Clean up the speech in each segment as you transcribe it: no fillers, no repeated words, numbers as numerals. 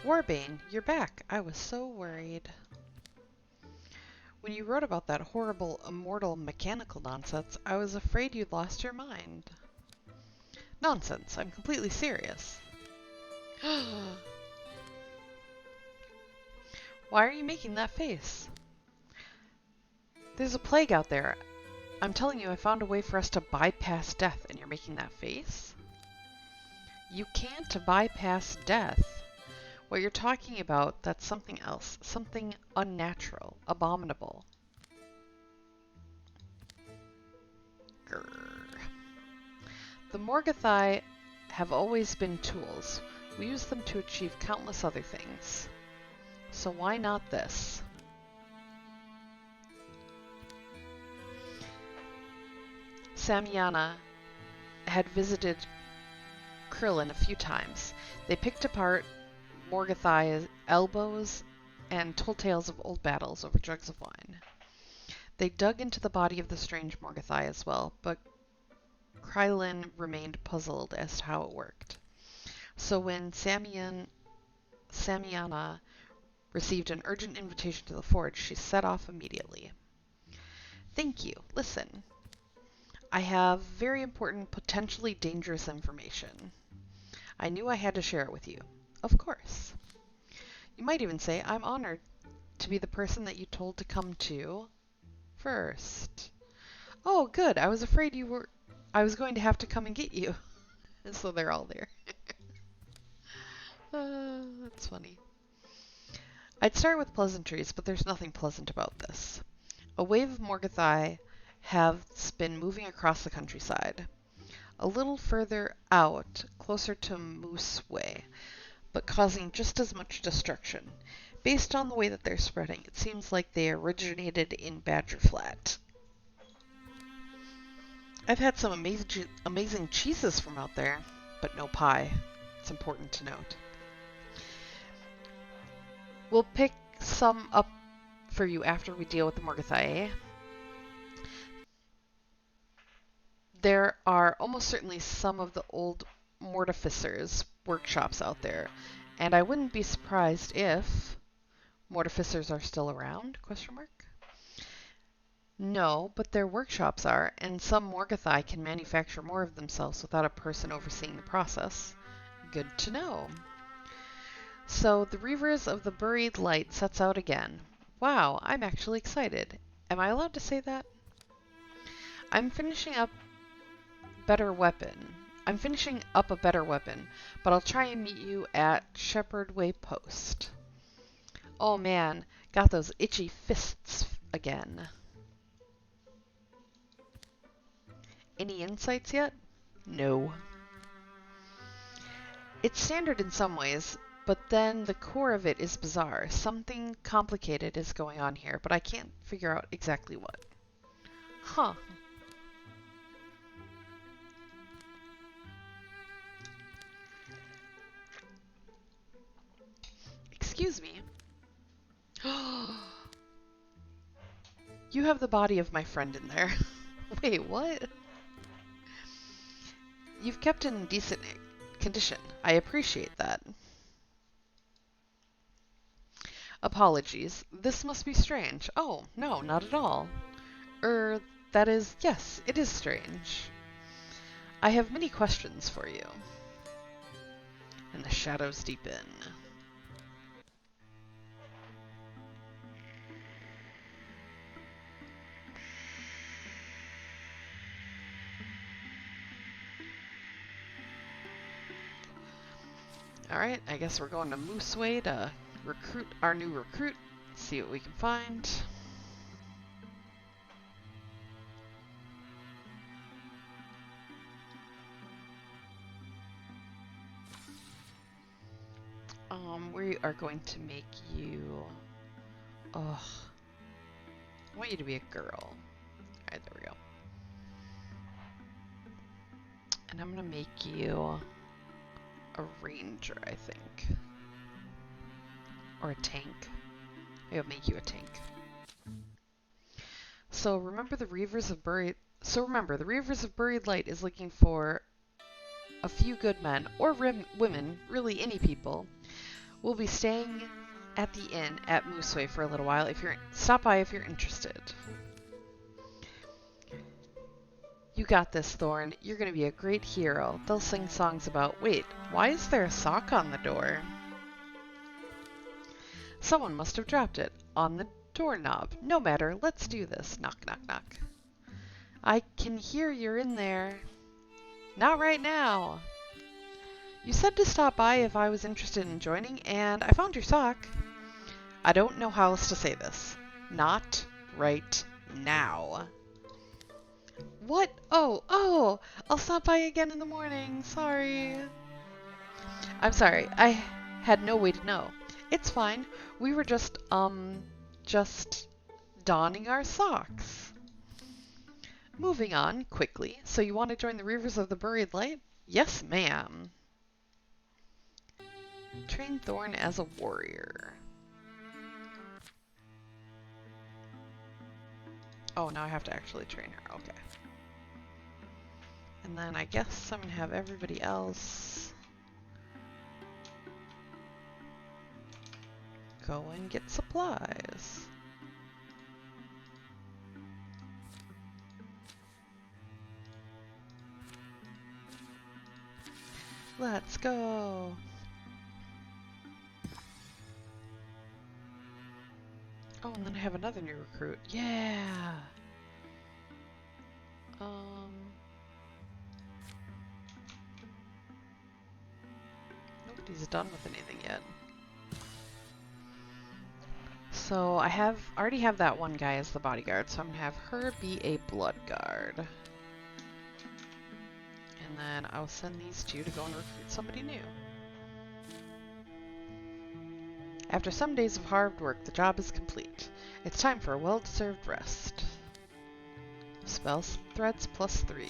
Warbane, you're back. I was so worried. When you wrote about that horrible immortal mechanical nonsense, I was afraid you'd lost your mind. Nonsense, I'm completely serious. Why are you making that face? There's a plague out there. I'm telling you, I found a way for us to bypass death, and you're making that face? You can't bypass death. What you're talking about, that's something else. Something unnatural, abominable. Grr. The Morgothai have always been tools. We use them to achieve countless other things. So why not this? Samiana had visited Krillin a few times. They picked apart Morgothai's elbows and told tales of old battles over jugs of wine. They dug into the body of the strange Morgothai as well, but Krillin remained puzzled as to how it worked. So when Samiana received an urgent invitation to the forge, she set off immediately. Thank you. Listen. I have very important, potentially dangerous information. I knew I had to share it with you. Of course. You might even say I'm honored to be the person that you told to come to first. Oh, good. I was afraid I was going to have to come and get you. And so they're all there. That's funny. I'd start with pleasantries, but there's nothing pleasant about this. A wave of Morgothai has been moving across the countryside. A little further out, closer to Moose Way, but causing just as much destruction. Based on the way that they're spreading, it seems like they originated in Badger Flat. I've had some amazing cheeses from out there, but no pie. It's important to note. We'll pick some up for you after we deal with the Morgothai. There are almost certainly some of the old mortificers' workshops out there, and I wouldn't be surprised if mortificers are still around? ? No, but their workshops are, and some Morgothai can manufacture more of themselves without a person overseeing the process. Good to know. So the Reavers of the Buried Light sets out again. Wow, I'm actually excited. Am I allowed to say that? I'm finishing up a better weapon, but I'll try and meet you at Shepherd Way Post. Oh man, got those itchy fists again. Any insights yet? No. It's standard in some ways, but then the core of it is bizarre. Something complicated is going on here, but I can't figure out exactly what. Huh. Excuse me. You have the body of my friend in there. Wait, what? You've kept it in decent condition. I appreciate that. Apologies. This must be strange. Oh, no, not at all. That is, yes, it is strange. I have many questions for you. And the shadows deepen. Alright, I guess we're going to Moose Way to recruit our new recruit. See what we can find. We are going to make you... Ugh. I want you to be a girl. Alright, there we go. And I'm gonna make you a ranger, I think. Or a tank. Maybe I'll make you a tank. So remember the Reavers of Buried Light is looking for a few good men, or women, really any people, We'll be staying at the inn at Mooseway for a little while. Stop by if you're interested. You got this, Thorn. You're gonna be a great hero. They'll sing songs about... Wait, why is there a sock on the door? Someone must have dropped it on the doorknob. No matter, let's do this. Knock, knock, knock. I can hear you're in there. Not right now. You said to stop by if I was interested in joining, and I found your sock. I don't know how else to say this. Not right now. What? Oh, I'll stop by again in the morning. Sorry. I'm sorry. I had no way to know. It's fine. We were just donning our socks. Moving on, quickly. So you want to join the Reavers of the Buried Light? Yes, ma'am. Train Thorn as a warrior. Oh, now I have to actually train her. Okay. And then I guess I'm going to have everybody else go and get supplies. Let's go. Oh, and then I have another new recruit. Yeah. Nobody's done with anything yet. So I already have that one guy as the bodyguard, so I'm gonna have her be a blood guard. And then I'll send these two to go and recruit somebody new. After some days of hard work, the job is complete. It's time for a well-deserved rest. Spell threats +3.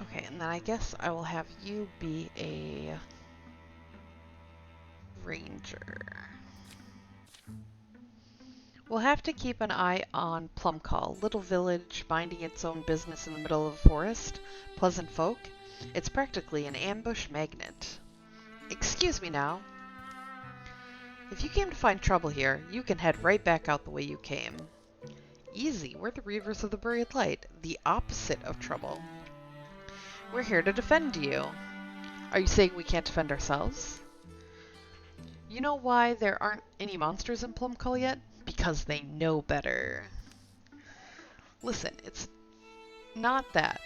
Okay, and then I guess I will have you be a ranger. We'll have to keep an eye on Plumcall, little village minding its own business in the middle of a forest. Pleasant folk. It's practically an ambush magnet. Excuse me now. If you came to find trouble here, you can head right back out the way you came. Easy, we're the Reavers of the Buried Light, the opposite of trouble. We're here to defend you. Are you saying we can't defend ourselves? You know why there aren't any monsters in Plumcall yet? Because they know better. Listen, it's not that.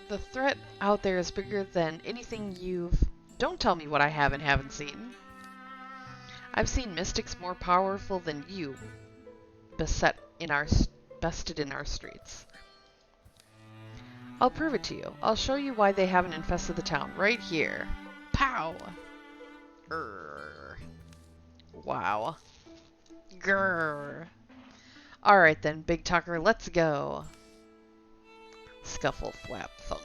The threat out there is bigger than anything you've... Don't tell me what I haven't seen. I've seen mystics more powerful than you bested in our streets. I'll prove it to you. I'll show you why they haven't infested the town right here. Pow! Wow. Grrr. Alright then, Big Tucker, let's go. Scuffle, flap, thunk.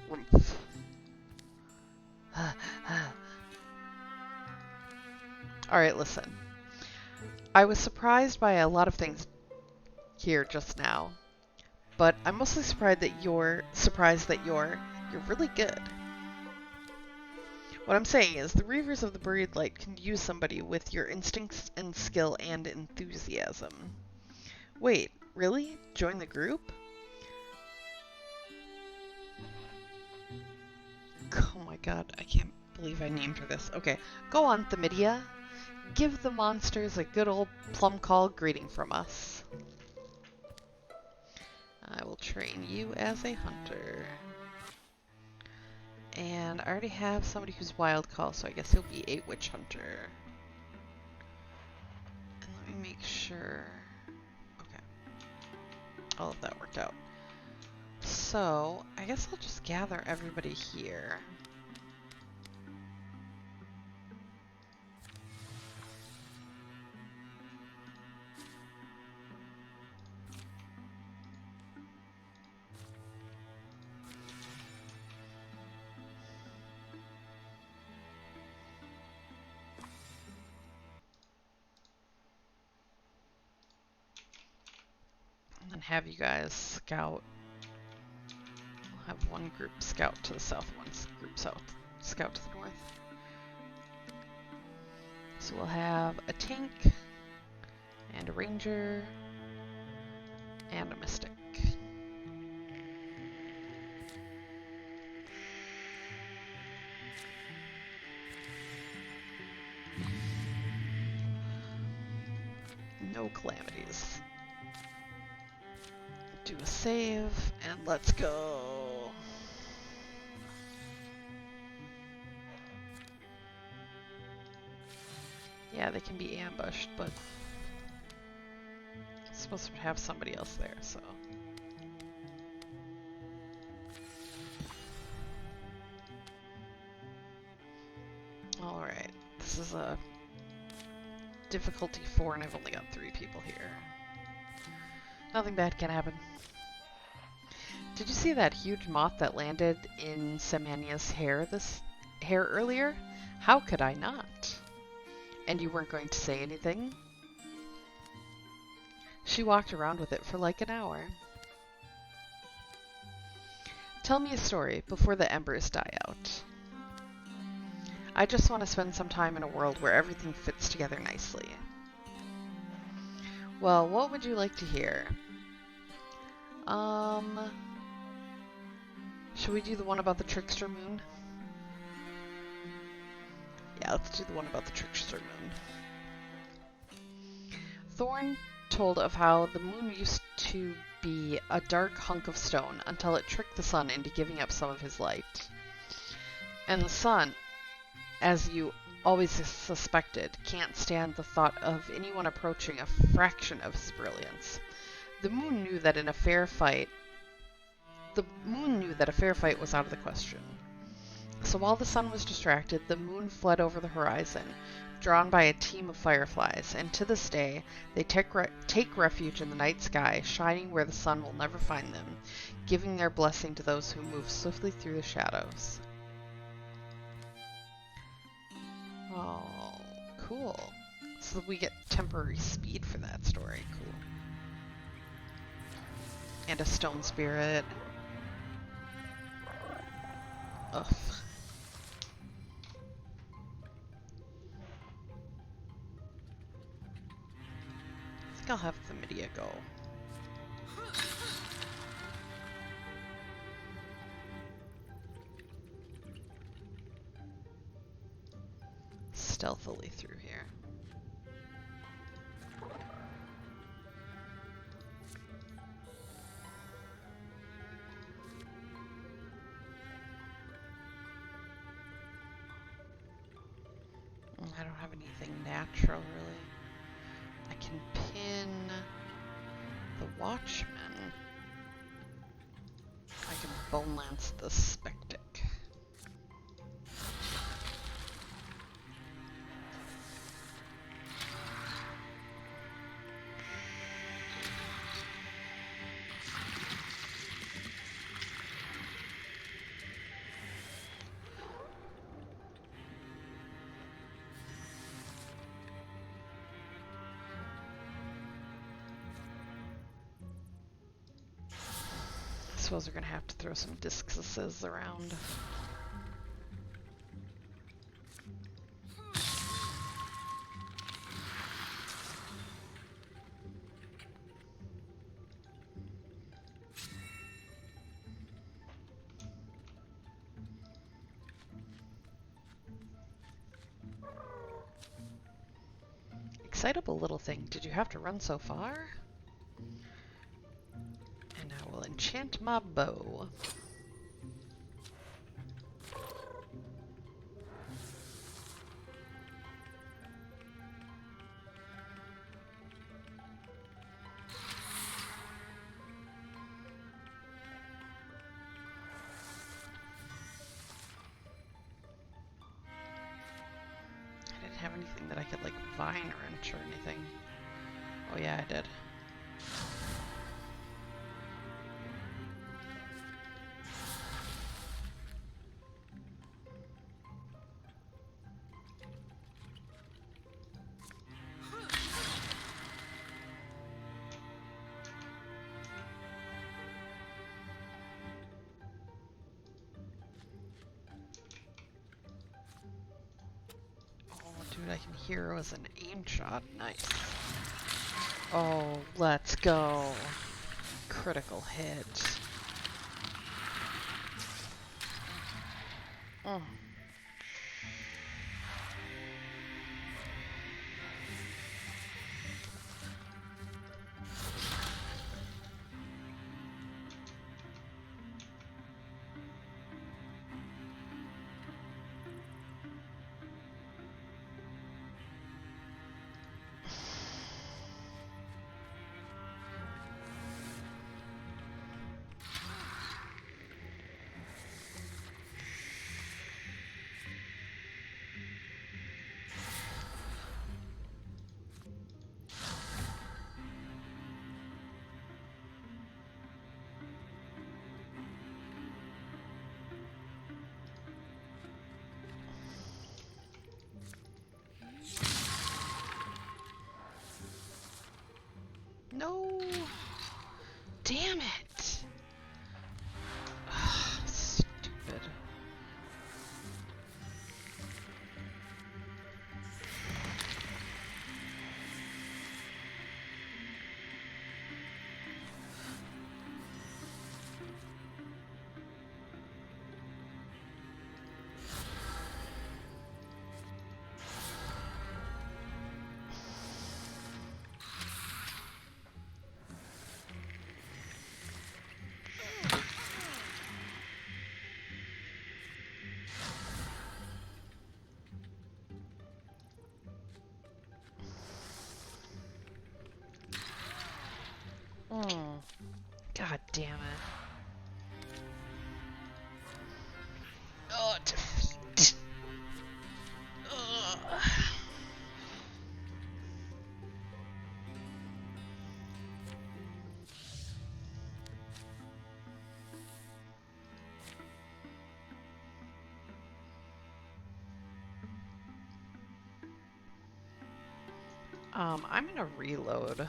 Rumph. Alright, listen. I was surprised by a lot of things here just now. But I'm mostly surprised that you're really good. What I'm saying is, the Reavers of the Buried Light can use somebody with your instincts and skill and enthusiasm. Wait, really? Join the group? Oh my god, I can't believe I named her this. Okay, go on, Thamidia. Give the monsters a good old Plumcall greeting from us. I will train you as a hunter. And I already have somebody who's wild call, so I guess he'll be a witch hunter. make sure. Okay. All of that worked out. So, I guess I'll just gather everybody here. And have you guys scout. We'll have one group scout to the south, one group scout to the north. So we'll have a tank, and a ranger, and a mystic. No calamities. Do a save, and let's go. Yeah, they can be ambushed, but I'm supposed to have somebody else there, so. Alright, this is a difficulty 4, and I've only got 3 people here. Nothing bad can happen. Did you see that huge moth that landed in Semania's hair earlier? How could I not? And you weren't going to say anything? She walked around with it for like an hour. Tell me a story before the embers die out. I just want to spend some time in a world where everything fits together nicely. Well, what would you like to hear? Should we do the one about the trickster moon? Yeah, let's do the one about the trickster moon. Thorn told of how the moon used to be a dark hunk of stone until it tricked the sun into giving up some of his light. And the sun, as you always suspected, can't stand the thought of anyone approaching a fraction of his brilliance. The moon knew that a fair fight was out of the question. So while the sun was distracted, the moon fled over the horizon, drawn by a team of fireflies, and to this day, they take refuge in the night sky, shining where the sun will never find them, giving their blessing to those who move swiftly through the shadows. Oh, cool. So we get temporary speed for that story. Cool. And a stone spirit. Ugh. I think I'll have Thamidia go. Stealthily through here. I don't have anything natural, really. I can pin the Watchman. I can Bone Lance the Spectic. I suppose we're gonna have to throw some discuses around. Excitable little thing, did you have to run so far? And I will enchant my bow. have anything that I could, like, vine wrench or anything. Oh yeah, I did. Dude, I can hear it was an aim shot. Nice. Oh, let's go. Critical hit. Oh. No! Damn it! Ugh, stupid. God damn it. Oh, defeat. Ugh. I'm gonna reload.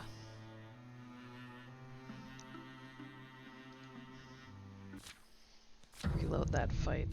Reload that fight.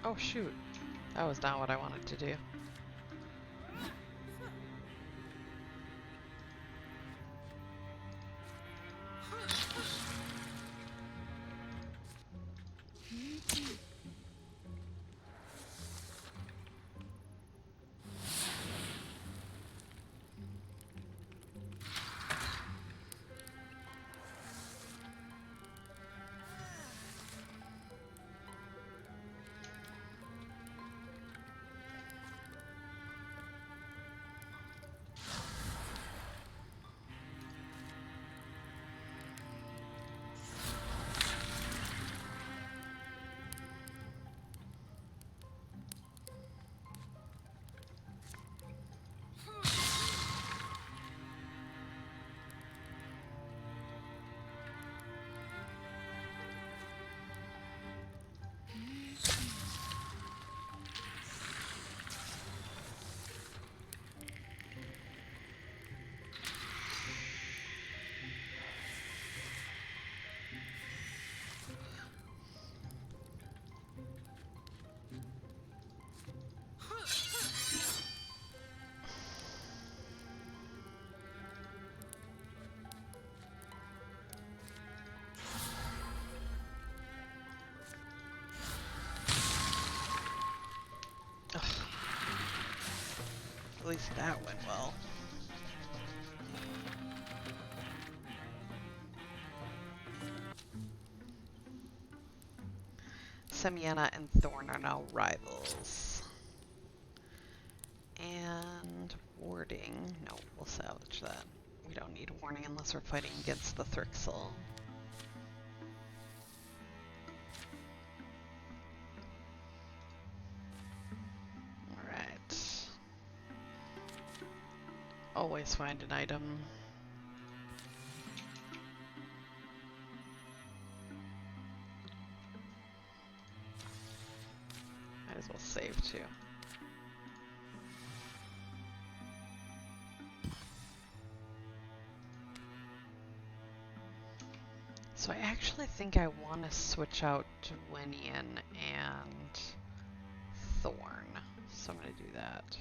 Oh shoot. That was not what I wanted to do. Ugh. At least that went well. Semiana and Thorn are now rivals. And warding. No, we'll salvage that. We don't need warning unless we're fighting against the Thrixel. Alright. Always find an item. Might as well save too. So I actually think I want to switch out Dwinian and Thorn. So I'm going to do that.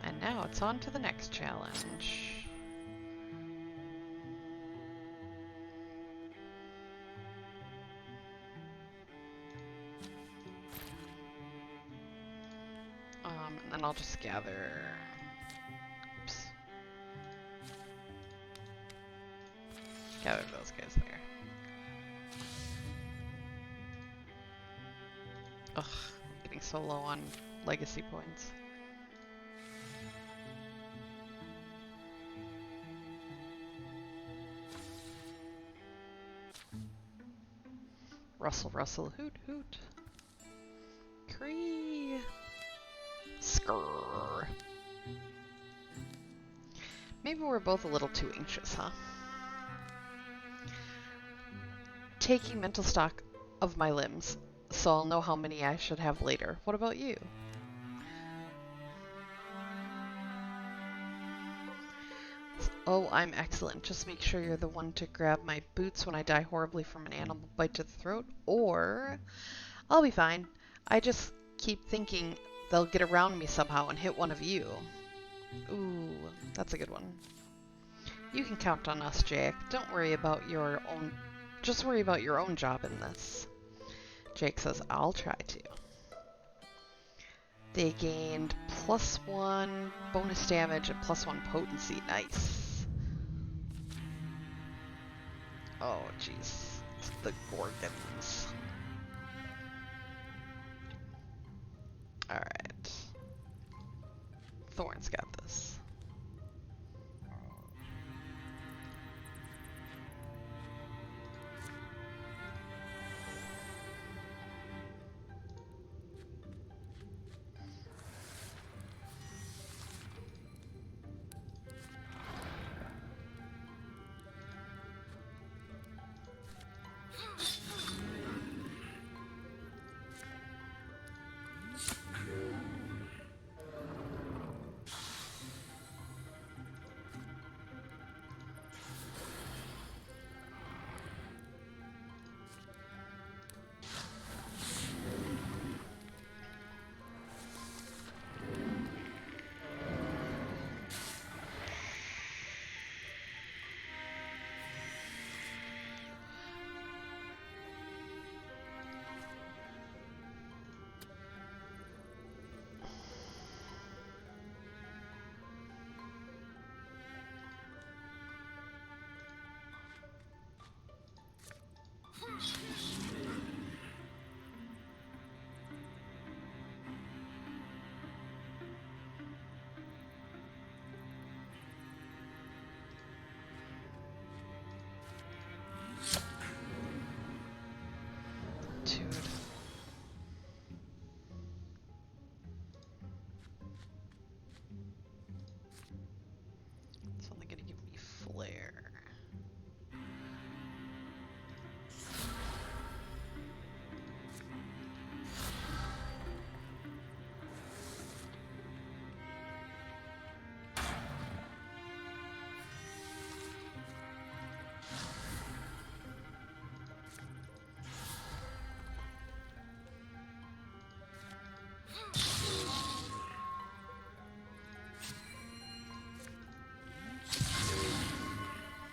And now it's on to the next challenge. And then I'll just gather... Oops. Gather those guys there. Ugh, getting so low on legacy points. Rustle, rustle, hoot, hoot. Cree. Skrrr. Maybe we're both a little too anxious, huh? Taking mental stock of my limbs, so I'll know how many I should have later. What about you? Oh, I'm excellent. Just make sure you're the one to grab my boots when I die horribly from an animal bite to the throat, or I'll be fine. I just keep thinking they'll get around me somehow and hit one of you. Ooh, that's a good one. You can count on us, Jake. Don't worry about your own... Just worry about your own job in this. Jake says, I'll try to. They gained +1 bonus damage and +1 potency. Nice. Oh, jeez. The Gorgons. Alright. Thorn's got this.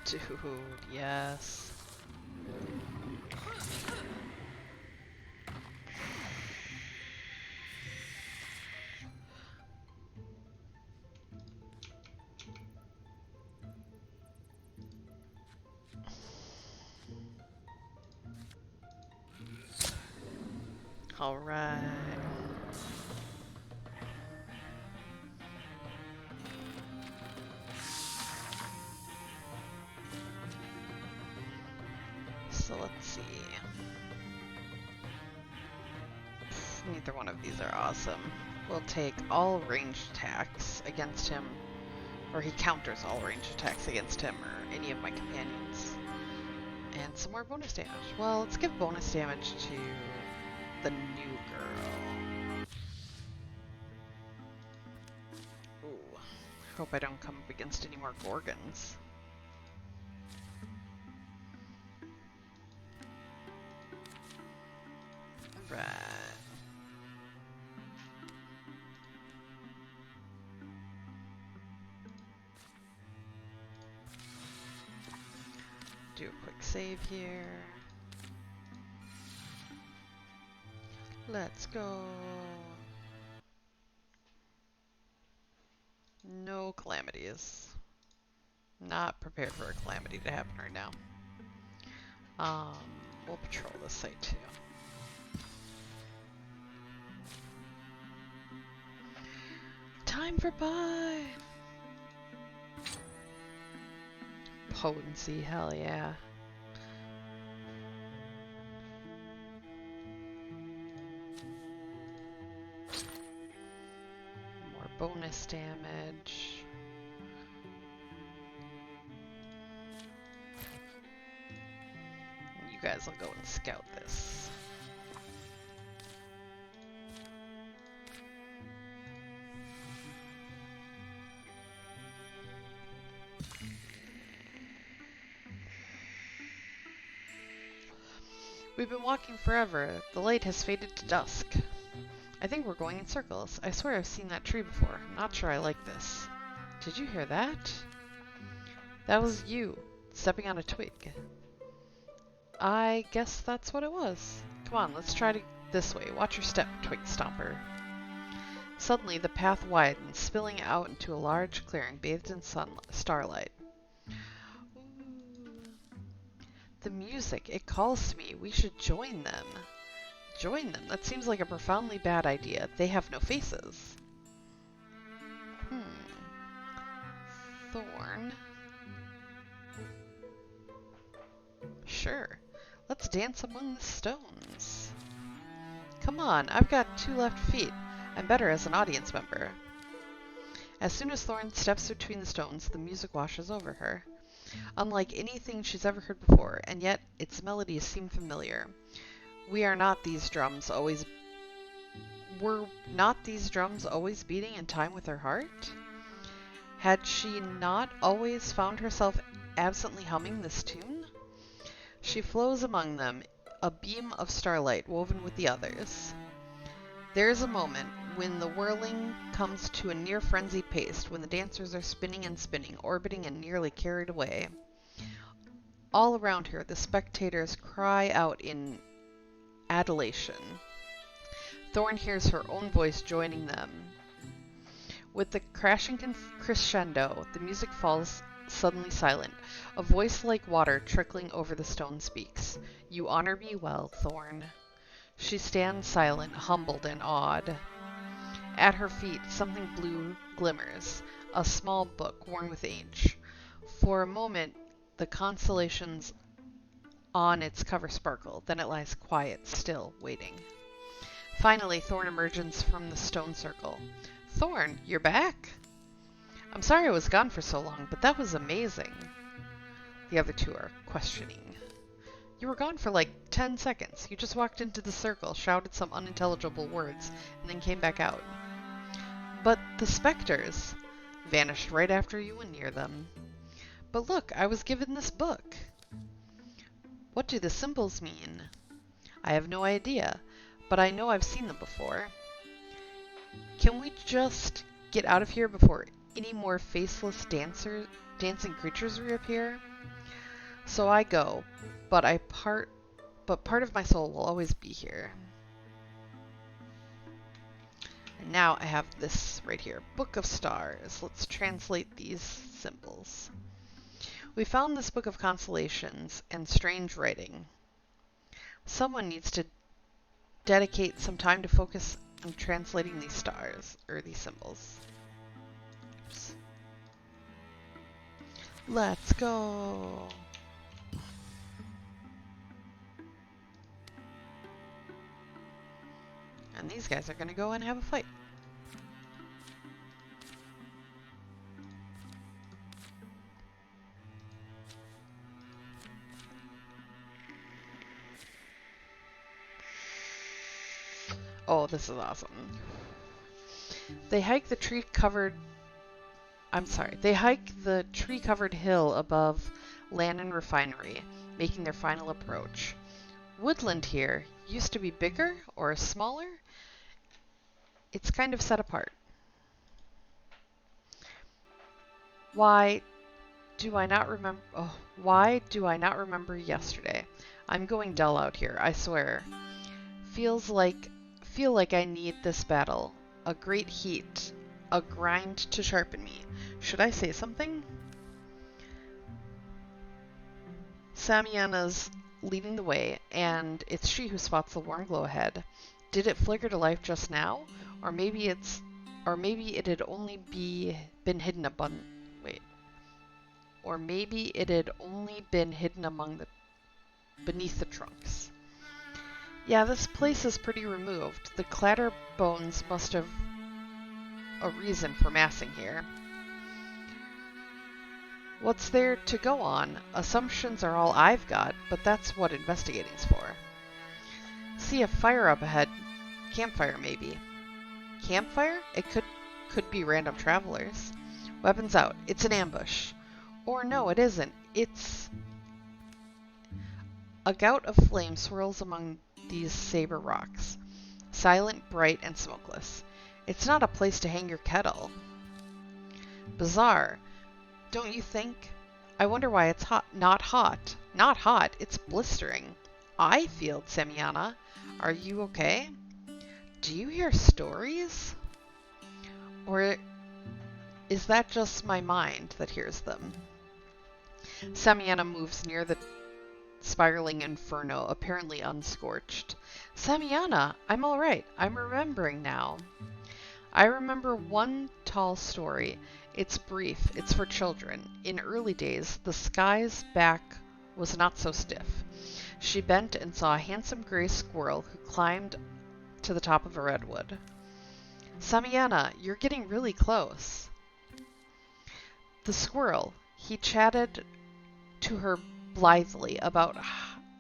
Dude, yes. All right. So let's see. Neither one of these are awesome. We'll take all ranged attacks against him, or he counters all ranged attacks against him or any of my companions. And some more bonus damage. Well, let's give bonus damage to the new girl. Ooh. Hope I don't come up against any more Gorgons. Right. Do a quick save here. Let's go. No calamities. Not prepared for a calamity to happen right now. We'll patrol this site too. Time for pie! Potency, hell yeah. More bonus damage. You guys will go and scout this. We've been walking forever. The light has faded to dusk. I think we're going in circles. I swear I've seen that tree before. I'm not sure I like this. Did you hear that? That was you, stepping on a twig. I guess that's what it was. Come on, let's try to this way. Watch your step, twig stomper. Suddenly, the path widened, spilling out into a large clearing bathed in starlight. The music, it calls to me. We should join them. Join them? That seems like a profoundly bad idea. They have no faces. Thorn. Sure. Let's dance among the stones. Come on, I've got 2 left feet. I'm better as an audience member. As soon as Thorn steps between the stones, the music washes over her. Unlike anything she's ever heard before, and yet its melodies seem familiar. Were not these drums always beating in time with her heart? Had she not always found herself absently humming this tune? She flows among them, a beam of starlight woven with the others. There is a moment when the whirling comes to a near frenzied pace, when the dancers are spinning and spinning, orbiting and nearly carried away. All around her, the spectators cry out in adulation. Thorn hears her own voice joining them. With the crashing crescendo, the music falls suddenly silent. A voice like water trickling over the stone speaks. You honor me well, Thorn. She stands silent, humbled and awed. At her feet, something blue glimmers, a small book worn with age. For a moment, the constellations on its cover sparkle, then it lies quiet, still, waiting. Finally, Thorn emerges from the stone circle. Thorn, you're back? I'm sorry I was gone for so long, but that was amazing. The other two are questioning. You were gone for like 10 seconds. You just walked into the circle, shouted some unintelligible words, and then came back out. But the specters vanished right after you went near them. But look, I was given this book. What do the symbols mean? I have no idea, but I know I've seen them before. Can we just get out of here before any more faceless dancing creatures reappear? So I go, but part of my soul will always be here. And now I have this right here, Book of Stars. Let's translate these symbols. We found this book of constellations and strange writing. Someone needs to dedicate some time to focus on translating these stars, or these symbols. Oops. Let's go! And these guys are going to go and have a fight. Oh, this is awesome. They hike the tree-covered hill above Lannon Refinery, making their final approach. Woodland here used to be bigger or smaller? It's kind of set apart. Why do I not remember yesterday? I'm going dull out here, I swear. Feel like I need this battle. A great heat. A grind to sharpen me. Should I say something? Samiana's leading the way, and it's she who spots the warm glow ahead. Did it flicker to life just now? Or maybe it had only been hidden beneath the trunks. Yeah, this place is pretty removed. The clatterbones must have a reason for massing here. What's there to go on? Assumptions are all I've got, but that's what investigating's for. See a fire up ahead. Campfire, maybe. Campfire? It could be random travelers. Weapons out. It's an ambush. Or no, it isn't. It's... A gout of flame swirls among these saber rocks. Silent, bright, and smokeless. It's not a place to hang your kettle. Bizarre. Don't you think? I wonder why it's hot. Not hot. Not hot. It's blistering. I feel, Samiana. Are you okay? Do you hear stories? Or is that just my mind that hears them? Samiana moves near the spiraling inferno, apparently unscorched. Samiana, I'm all right. I'm remembering now. I remember one tall story. It's brief. It's for children. In early days, the sky's back was not so stiff. She bent and saw a handsome gray squirrel who climbed to the top of a redwood. Samiana, you're getting really close. The squirrel, he chatted to her blithely about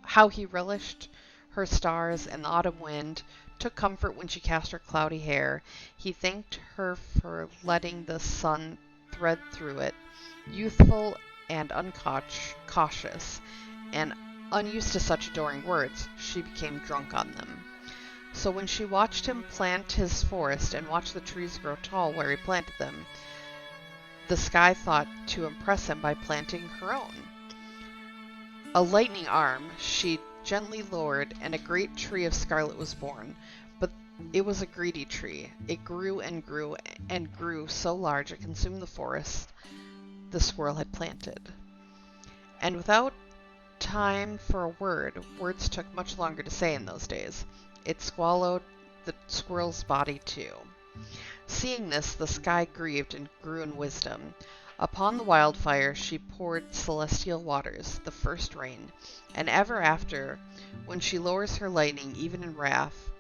how he relished her stars and the autumn wind, took comfort when she cast her cloudy hair. He thanked her for letting the sun thread through it. Youthful and uncautious, and unused to such adoring words, she became drunk on them. So when she watched him plant his forest and watched the trees grow tall where he planted them, the sky thought to impress him by planting her own. A lightning arm she gently lowered, and a great tree of scarlet was born. But it was a greedy tree. It grew and grew and grew so large it consumed the forest the squirrel had planted. And without time for a word, words took much longer to say in those days. It swallowed the squirrel's body too. Seeing this, the sky grieved and grew in wisdom. Upon the wildfire she poured celestial waters, the first rain, and ever after, when she lowers her lightning even in wrath,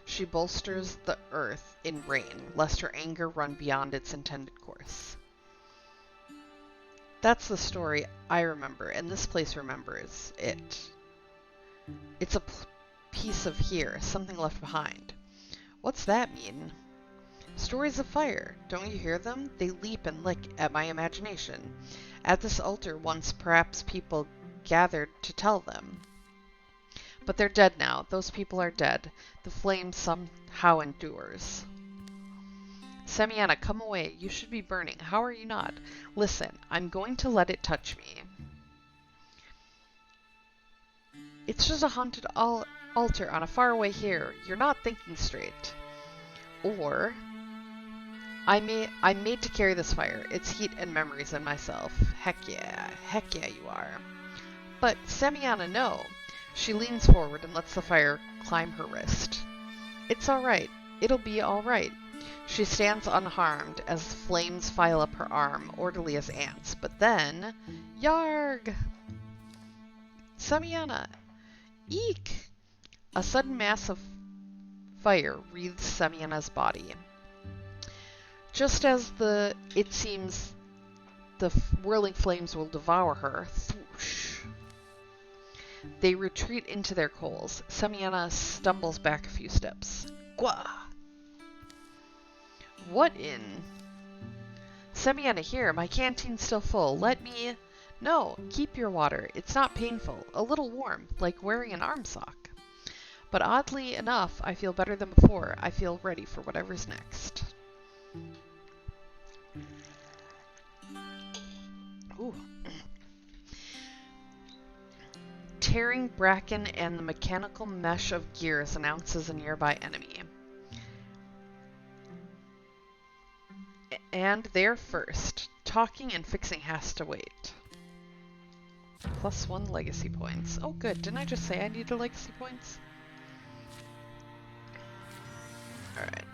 she bolsters the earth in rain, lest her anger run beyond its intended course. That's the story I remember, and this place remembers it. It's a piece of here, something left behind. What's that mean? Stories of fire, don't you hear them? They leap and lick at my imagination. At this altar once perhaps people gathered to tell them. But they're dead now. Those people are dead. The flame somehow endures. Samiana, come away. You should be burning. How are you not? Listen, I'm going to let it touch me. It's just a haunted altar on a faraway hill. You're not thinking straight. Or, I'm made to carry this fire. Its heat and memories in myself. Heck yeah you are. But Semiana, no. She leans forward and lets the fire climb her wrist. It's alright. It'll be alright. She stands unharmed as flames file up her arm, orderly as ants. But then, Yarg! Semiana! Eek! A sudden mass of fire wreathes Semiana's body. Just as it seems the whirling flames will devour her, thwoosh, they retreat into their coals. Semiana stumbles back a few steps. Gwa! What in? Semiana, here, my canteen's still full. Let me... No, keep your water. It's not painful. A little warm, like wearing an arm sock. But oddly enough, I feel better than before. I feel ready for whatever's next. Ooh. Tearing bracken and the mechanical mesh of gears announces a nearby enemy. And they're first. Talking and fixing has to wait. +1 legacy points. Oh good, didn't I just say I needed legacy points? Alright.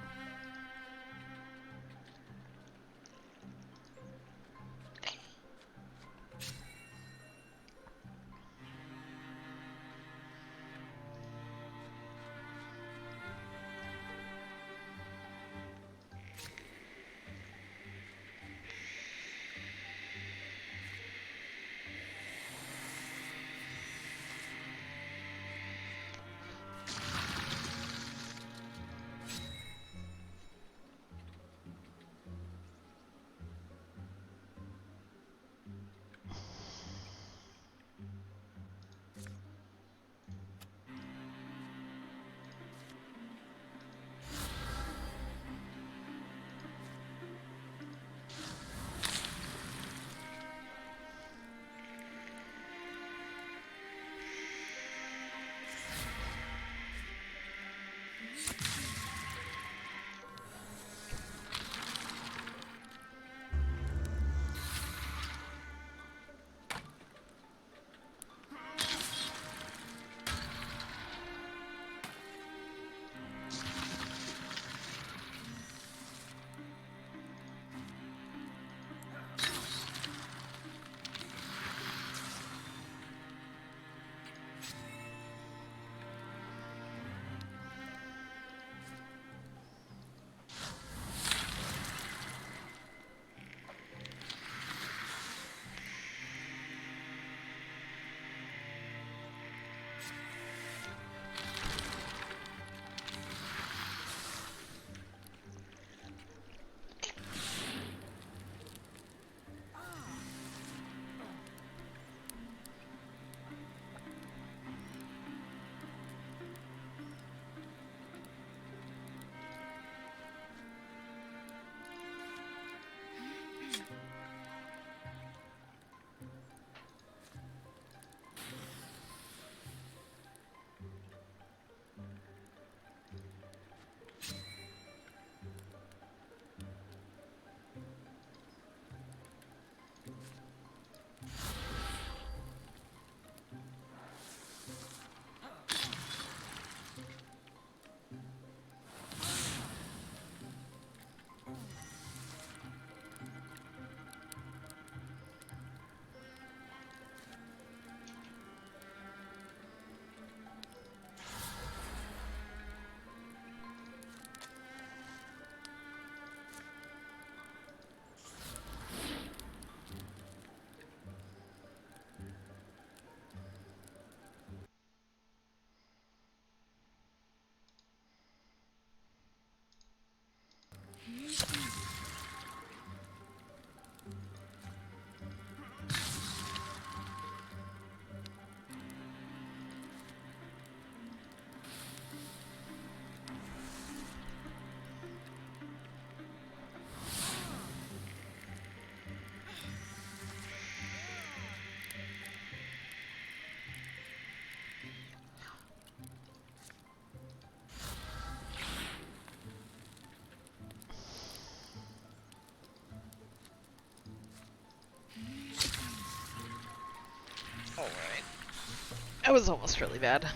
That was almost really bad.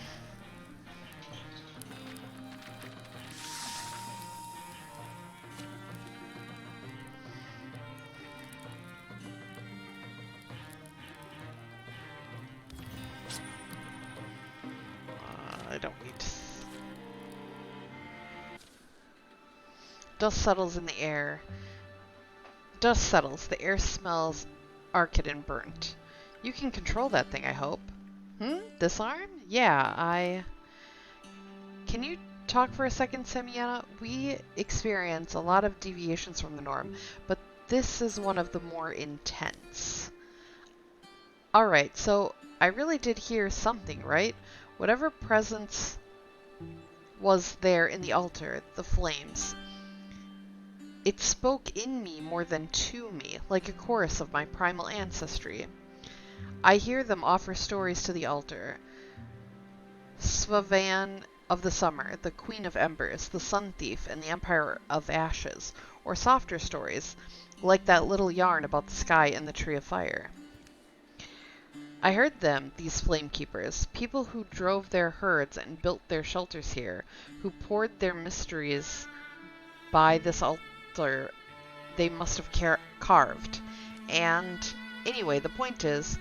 I don't need to... Dust settles in the air. Dust settles. The air smells arcid and burnt. You can control that thing, I hope. Disarm? Yeah, Can you talk for a second, Semiana? We experience a lot of deviations from the norm, but this is one of the more intense. Alright, so I really did hear something, right? Whatever presence was there in the altar, the flames, it spoke in me more than to me, like a chorus of my primal ancestry. I hear them offer stories to the altar. Svavan of the Summer, the Queen of Embers, the Sun Thief, and the Empire of Ashes, or softer stories, like that little yarn about the sky and the Tree of Fire. I heard them, these flame keepers, people who drove their herds and built their shelters here, who poured their mysteries by this altar they must have carved. And anyway, the point is,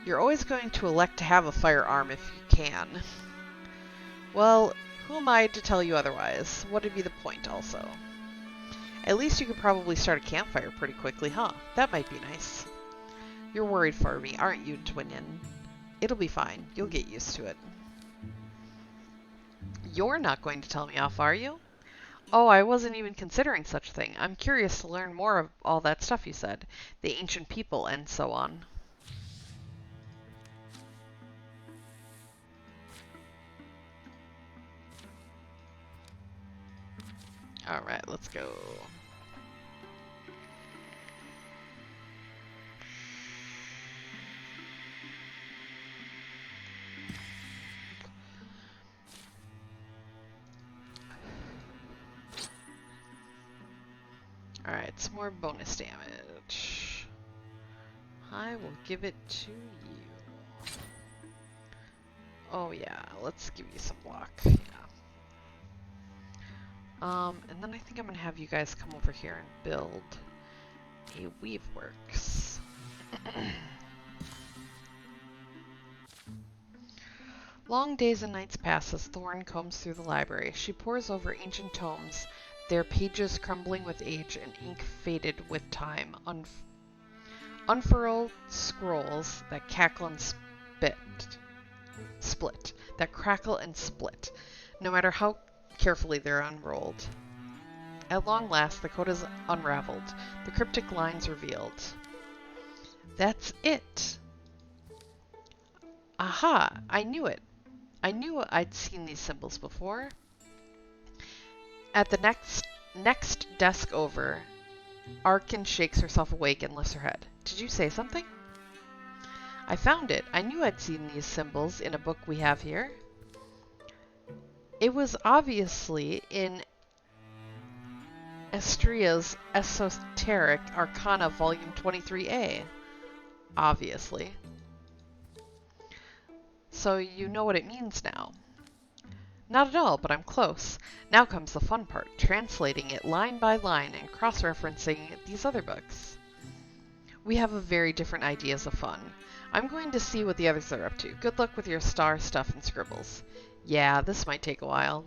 you're always going to elect to have a firearm if you can. Well, who am I to tell you otherwise? What'd be the point, also? At least you could probably start a campfire pretty quickly, huh? That might be nice. You're worried for me, aren't you, Twinin? It'll be fine. You'll get used to it. You're not going to tell me off, are you? Oh, I wasn't even considering such a thing. I'm curious to learn more of all that stuff you said. The ancient people and so on. Alright, let's go. Alright, some more bonus damage. I will give it to you. Oh yeah, let's give you some block. Yeah. And then I think I'm gonna have you guys come over here and build a Weaveworks. Long days and nights pass as Thorn combs through the library. She pores over ancient tomes, their pages crumbling with age and ink faded with time. Unfurled scrolls that cackle and split. That crackle and split, no matter how carefully they're unrolled. At long last, the code is unraveled, the cryptic lines revealed. That's it! Aha! I knew it. I knew I'd seen these symbols before. At the next desk over, Arkin shakes herself awake and lifts her head. Did you say something? I found it. I knew I'd seen these symbols in a book we have here. It was obviously in Estria's Esoteric Arcana Volume 23A. Obviously. So you know what it means now. Not at all, but I'm close. Now comes the fun part, translating it line by line and cross-referencing these other books. We have a very different ideas of fun. I'm going to see what the others are up to. Good luck with your star stuff and scribbles. Yeah, this might take a while.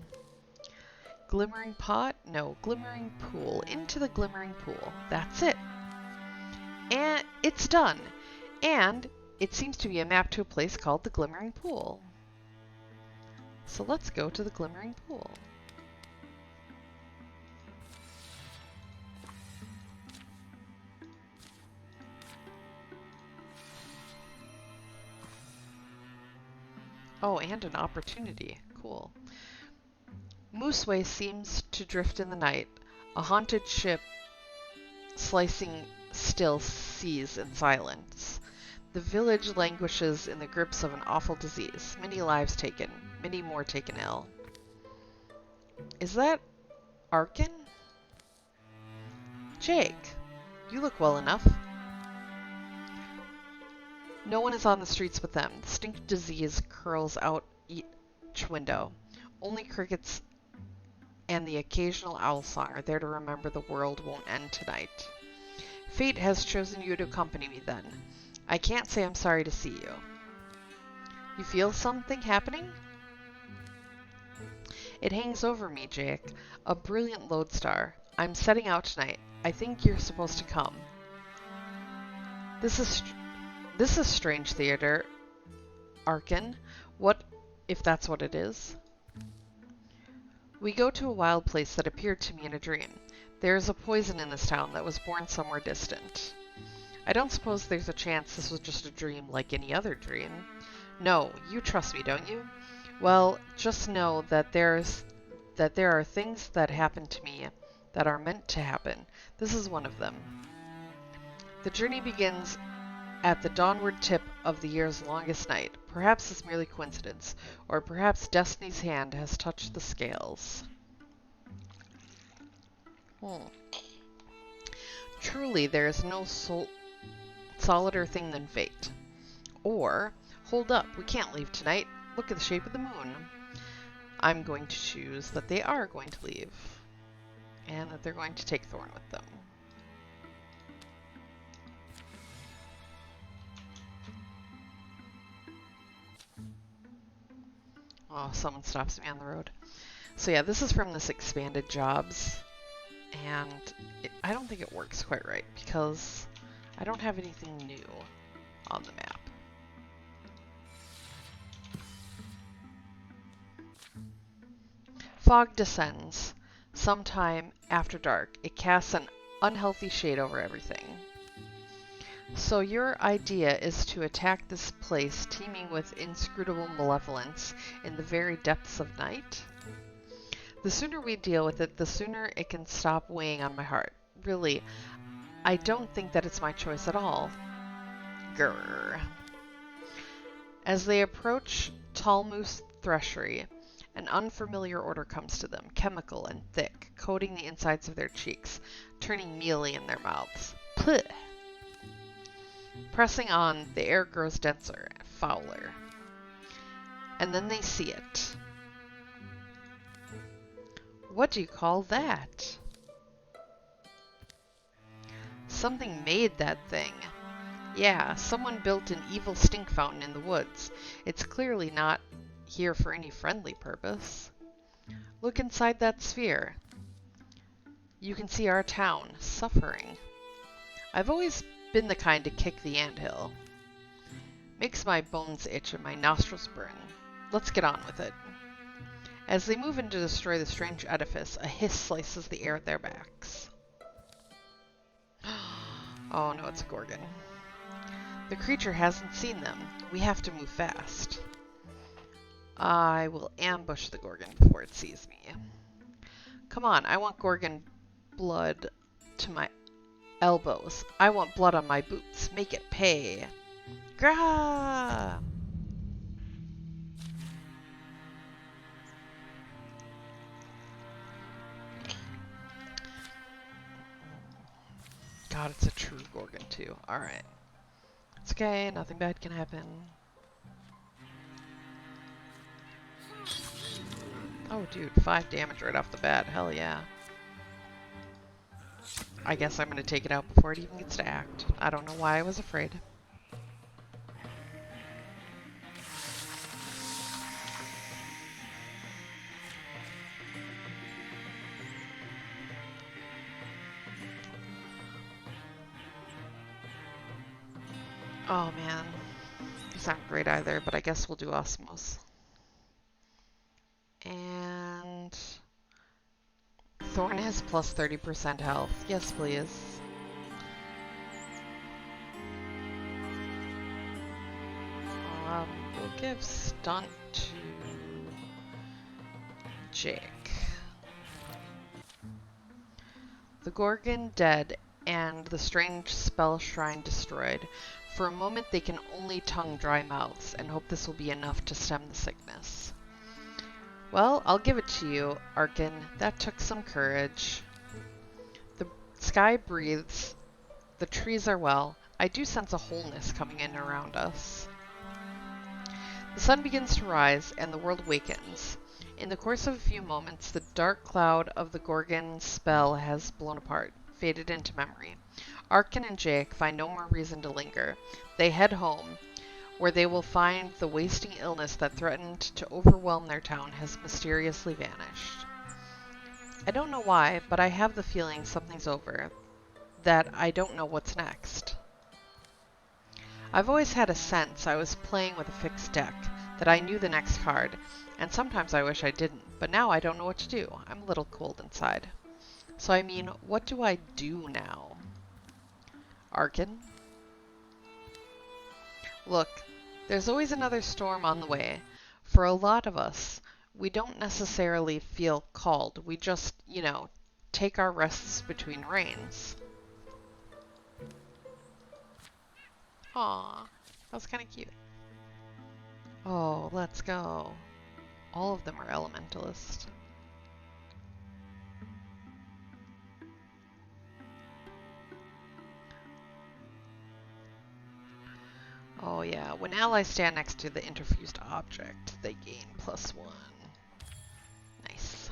Glimmering pot? No, glimmering pool. Into the glimmering pool. That's it. And it's done. And it seems to be a map to a place called the Glimmering Pool. So let's go to the Glimmering Pool. Oh, and an opportunity. Cool. Mooseway seems to drift in the night, a haunted ship slicing still seas in silence. The village languishes in the grips of an awful disease. Many lives taken, many more taken ill. Is that Arkin? Jake, you look well enough. No one is on the streets but them. The stink of disease curls out each window. Only crickets and the occasional owl song are there to remember the world won't end tonight. Fate has chosen you to accompany me then. I can't say I'm sorry to see you. You feel something happening? It hangs over me, Jake. A brilliant lodestar. I'm setting out tonight. I think you're supposed to come. This is strange theater, Arkin. What if that's what it is? We go to a wild place that appeared to me in a dream. There is a poison in this town that was born somewhere distant. I don't suppose there's a chance this was just a dream like any other dream. No, you trust me, don't you? Well, just know that there are things that happen to me that are meant to happen. This is one of them. The journey begins at the dawnward tip of the year's longest night. Perhaps it's merely coincidence, or perhaps destiny's hand has touched the scales. Truly, there is no solider thing than fate. Or, hold up, we can't leave tonight. Look at the shape of the moon. I'm going to choose that they are going to leave, and that they're going to take Thorn with them. Oh, someone stops me on the road. So yeah, this is from this expanded jobs, and I don't think it works quite right because I don't have anything new on the map. Fog descends. Sometime after dark, it casts an unhealthy shade over everything. So your idea is to attack this place teeming with inscrutable malevolence in the very depths of night? The sooner we deal with it, the sooner it can stop weighing on my heart. Really, I don't think that it's my choice at all. Grrr. As they approach Talmoose Threshery, an unfamiliar odor comes to them, chemical and thick, coating the insides of their cheeks, turning mealy in their mouths. Pleh! Pressing on, the air grows denser and fouler. And then they see it. What do you call that? Something made that thing. Yeah, someone built an evil stink fountain in the woods. It's clearly not here for any friendly purpose. Look inside that sphere. You can see our town suffering. I've always been the kind to kick the anthill. Makes my bones itch and my nostrils burn. Let's get on with it. As they move in to destroy the strange edifice, a hiss slices the air at their backs. Oh no, it's a Gorgon. The creature hasn't seen them. We have to move fast. I will ambush the Gorgon before it sees me. Come on, I want Gorgon blood to my elbows. I want blood on my boots. Make it pay. Grah! God, it's a true Gorgon too. Alright. It's okay, nothing bad can happen. Oh dude, 5 damage right off the bat. Hell yeah. I guess I'm gonna take it out before it even gets to act. I don't know why I was afraid. Oh man. These aren't great either, but I guess we'll do Osmos. And Thorn has plus 30% health. Yes, please. We'll give Stunt to Jake. The Gorgon dead and the strange spell shrine destroyed. For a moment they can only tongue dry mouths and hope this will be enough to stem the sickness. Well, I'll give it to you, Arkin. That took some courage. The sky breathes. The trees are well. I do sense a wholeness coming in around us. The sun begins to rise, and the world wakens. In the course of a few moments, the dark cloud of the Gorgon's spell has blown apart, faded into memory. Arkin and Jake find no more reason to linger. They head home, where they will find the wasting illness that threatened to overwhelm their town has mysteriously vanished. I don't know why, but I have the feeling something's over, that I don't know what's next. I've always had a sense I was playing with a fixed deck, that I knew the next card, and sometimes I wish I didn't, but now I don't know what to do. I'm a little cold inside. So I mean, what do I do now? Arkin? Look, there's always another storm on the way. For a lot of us, we don't necessarily feel called. We just, take our rests between rains. Aw, that was kind of cute. Oh, let's go. All of them are elementalist. Oh yeah, when allies stand next to the interfused object, they gain +1. Nice.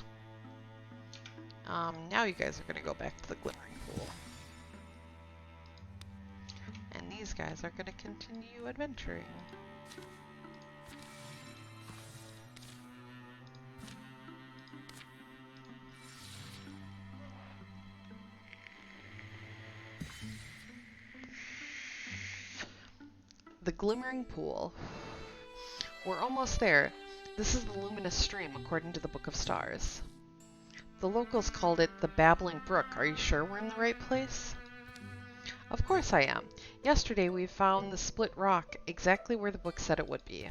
Now you guys are gonna go back to the glimmering pool. And these guys are gonna continue adventuring. The glimmering pool. We're almost there. This is the luminous stream according to the Book of Stars. The locals called it the Babbling Brook. Are you sure we're in the right place? Of course I am. Yesterday we found the split rock exactly where the book said it would be.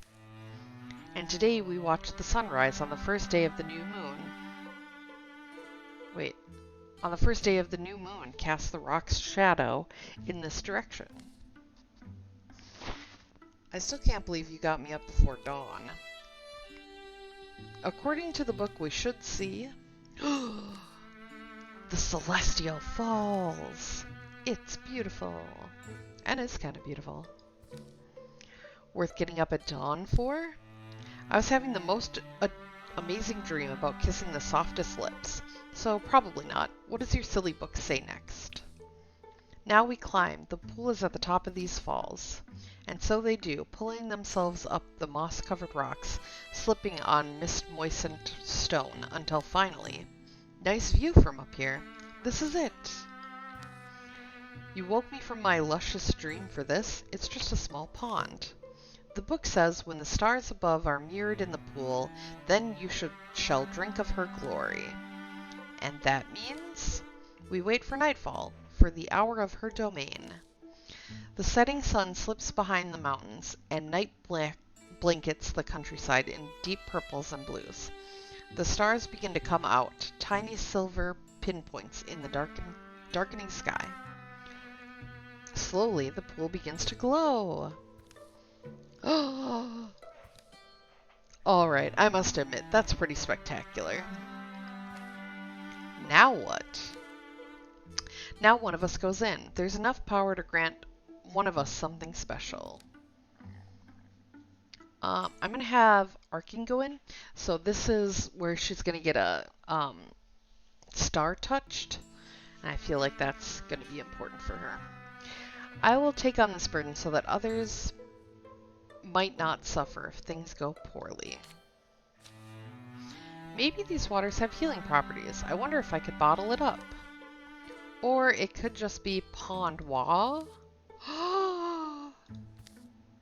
And today we watched the sunrise on the first day of the new moon. Wait. On the first day of the new moon, cast the rock's shadow in this direction. I still can't believe you got me up before dawn. According to the book, we should see the Celestial Falls. It's beautiful. And it's kind of beautiful. Worth getting up at dawn for? I was having the most amazing dream about kissing the softest lips. So probably not. What does your silly book say next? Now we climb. The pool is at the top of these falls. And so they do, pulling themselves up the moss-covered rocks, slipping on mist-moistened stone, until finally... Nice view from up here. This is it. You woke me from my luscious dream for this. It's just a small pond. The book says when the stars above are mirrored in the pool, then you shall drink of her glory. And that means we wait for nightfall, for the hour of her domain. The setting sun slips behind the mountains, and night blankets the countryside in deep purples and blues. The stars begin to come out, tiny silver pinpoints in the darkening sky. Slowly, the pool begins to glow. Oh! Alright, I must admit, that's pretty spectacular. Now what? Now one of us goes in. There's enough power to grant one of us something special. I'm going to have Arkin go in. So this is where she's going to get a star touched. And I feel like that's going to be important for her. I will take on this burden so that others might not suffer if things go poorly. Maybe these waters have healing properties. I wonder if I could bottle it up. Or it could just be pond water.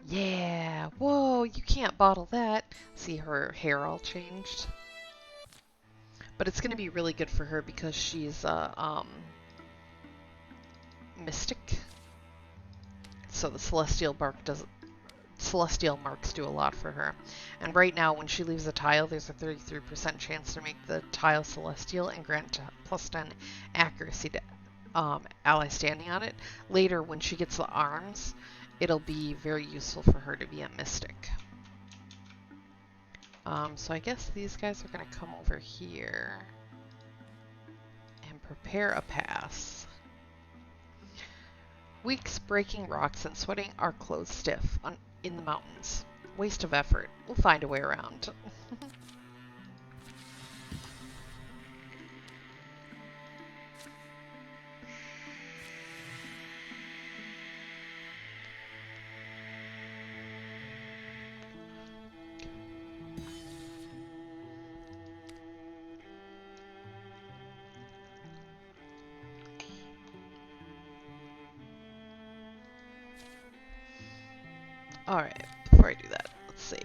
Yeah, whoa, you can't bottle that. See, her hair all changed. But it's going to be really good for her because she's a mystic. So the celestial marks do a lot for her. And right now, when she leaves a tile, there's a 33% chance to make the tile celestial and grant +10 accuracy to ally standing on it. Later, when she gets the arms, it'll be very useful for her to be a mystic. So I guess these guys are going to come over here and prepare a pass. Weeks breaking rocks and sweating our clothes stiff in the mountains. Waste of effort. We'll find a way around. Alright, before I do that, let's save.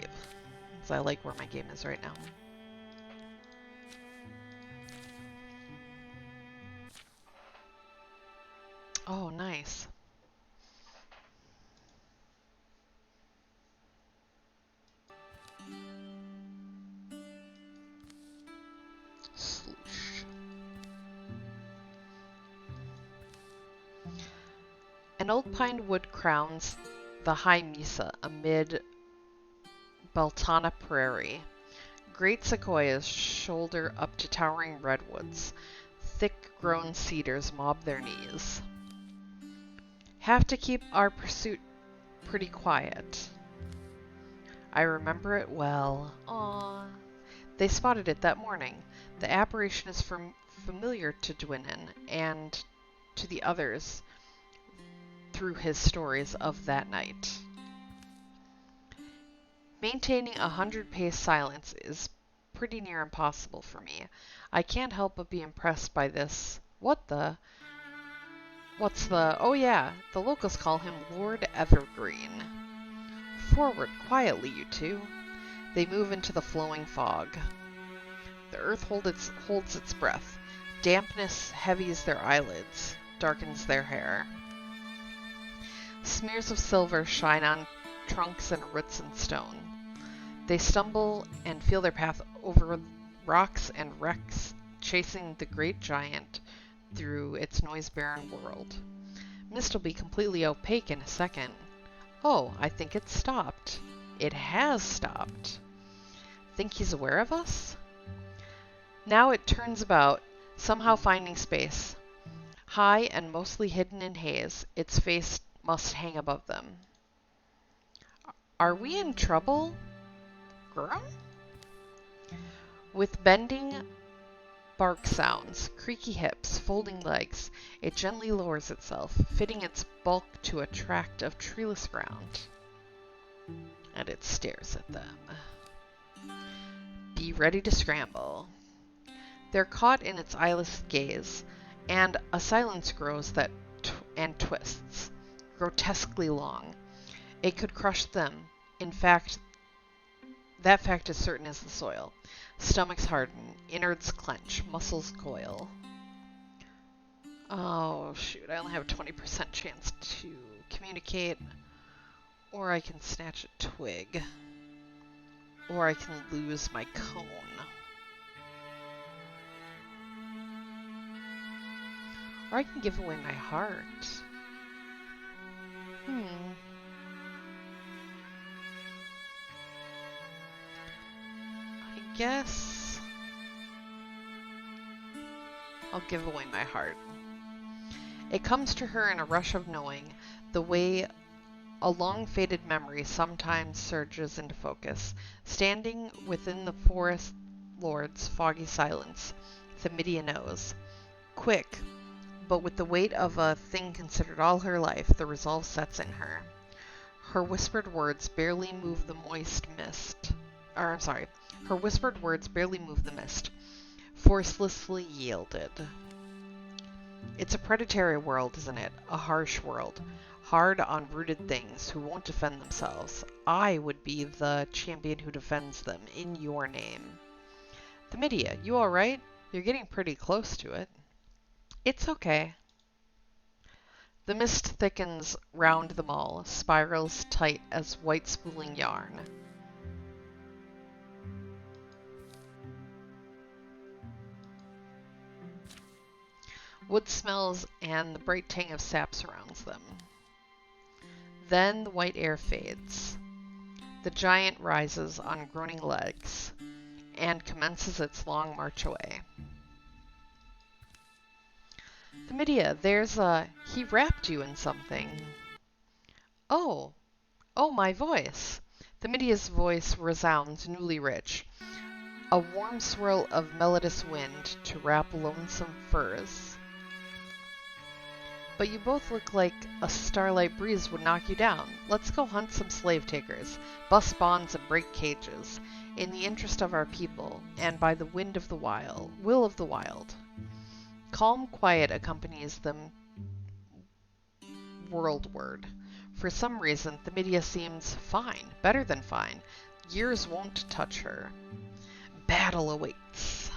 Because I like where my game is right now. Oh, nice. Sloosh. An old pine wood crowns the high mesa amid Beltana Prairie. Great sequoias shoulder up to towering redwoods. Thick-grown cedars mob their knees. Have to keep our pursuit pretty quiet. I remember it well. Aww. They spotted it that morning. The apparition is familiar to Dwinnen and to the others through his stories of that night. Maintaining 100-pace silence is pretty near impossible for me. I can't help but be impressed by this. What's the... Oh yeah, the locals call him Lord Evergreen. Forward, quietly, you two. They move into the flowing fog. The earth holds its breath. Dampness heavies their eyelids, darkens their hair. Smears of silver shine on trunks and roots and stone. They stumble and feel their path over rocks and wrecks, chasing the great giant through its noise-barren world. Mist will be completely opaque in a second. Oh, I think it's stopped. It has stopped. Think he's aware of us? Now it turns about, somehow finding space. High and mostly hidden in haze, its face must hang above them. Are we in trouble? Girl? With bending bark sounds, creaky hips, folding legs, it gently lowers itself, fitting its bulk to a tract of treeless ground. And it stares at them. Be ready to scramble. They're caught in its eyeless gaze, and a silence grows and twists, grotesquely long. It could crush them. In fact, that fact is certain as the soil. Stomachs harden, innards clench, muscles coil. Oh shoot, I only have a 20% chance to communicate. Or I can snatch a twig. Or I can lose my cone. Or I can give away my heart. I guess I'll give away my heart. It comes to her in a rush of knowing, the way a long-faded memory sometimes surges into focus. Standing within the forest lord's foggy silence, Themidia knows. Quick, but with the weight of a thing considered all her life, the resolve sets in her. Her whispered words barely move the mist. Her whispered words barely move the mist, forcelessly yielded. It's a predatory world, isn't it? A harsh world. Hard on rooted things who won't defend themselves. I would be the champion who defends them in your name. Themidia, you alright? You're getting pretty close to it. It's okay. The mist thickens round them all, spirals tight as white spooling yarn. Wood smells and the bright tang of sap surrounds them. Then the white air fades. The giant rises on groaning legs and commences its long march away. Thymidia, he wrapped you in something. Oh, oh, my voice. Thymidia's voice resounds newly rich. A warm swirl of melodious wind to wrap lonesome furs. But you both look like a starlight breeze would knock you down. Let's go hunt some slave takers, bust bonds and break cages, in the interest of our people, and by the will of the wild. Calm quiet accompanies the world word. For some reason, Thymidia seems fine, better than fine. Years won't touch her. Battle awaits.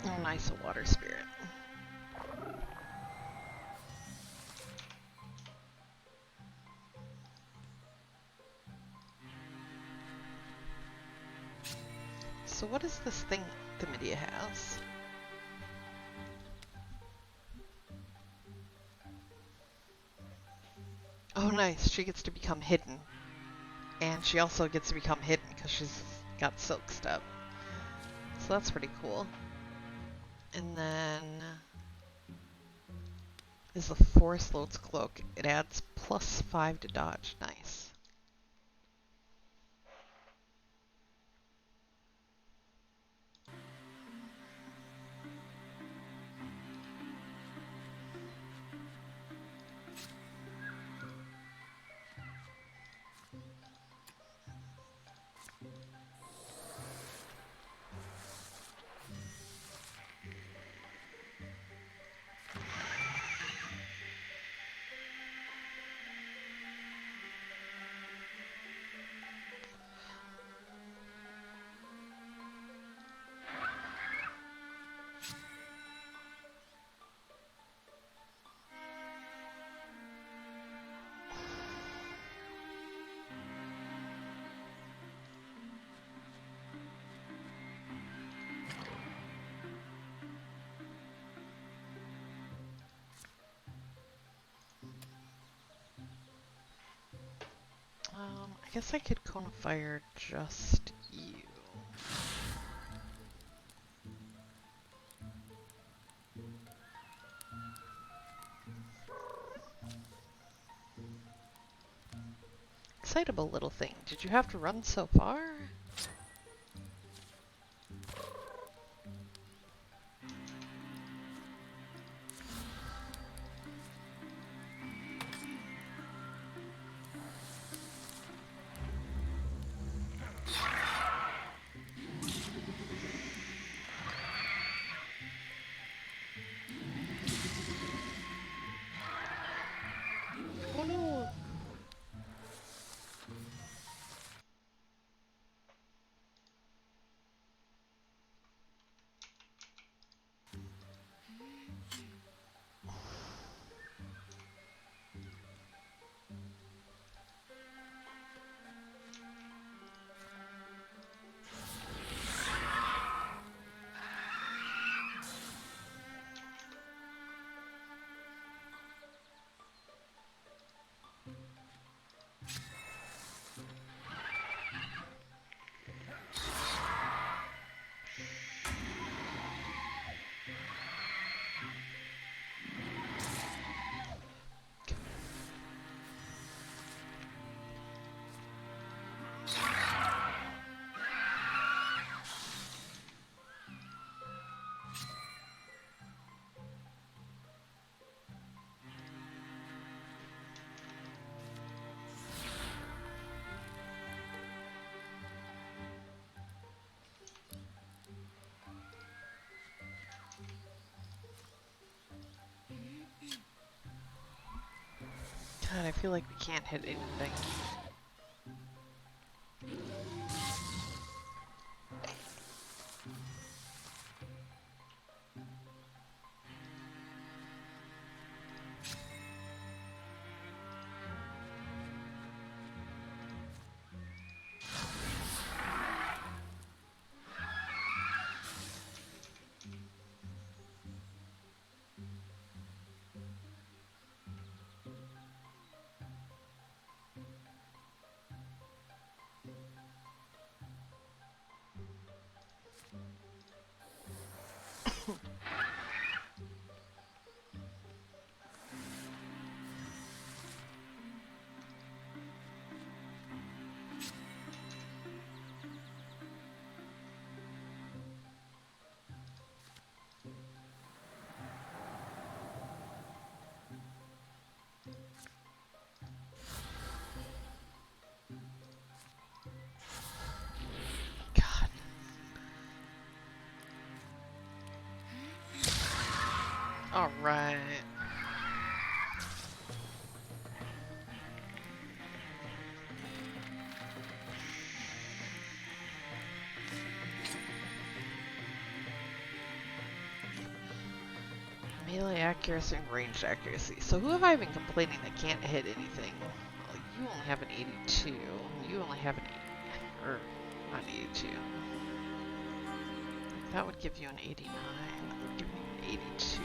Oh, nice, a water spirit. So what is this thing Thymidia has? Oh, nice. She gets to become hidden. And she also gets to become hidden because she's got Silk Step. So that's pretty cool. And then is the Forest Lord's Cloak. It adds +5 to dodge. Nice. I guess I could Cone of Fire just you. Excitable little thing. Did you have to run so far? Oh no! God, I feel like we can't hit anything. Alright. Melee accuracy and ranged accuracy. So who have I been complaining that can't hit anything? Well, you only have an 82. You only have an 80. Or, not 82. That would give you an 89. That would give you an 82.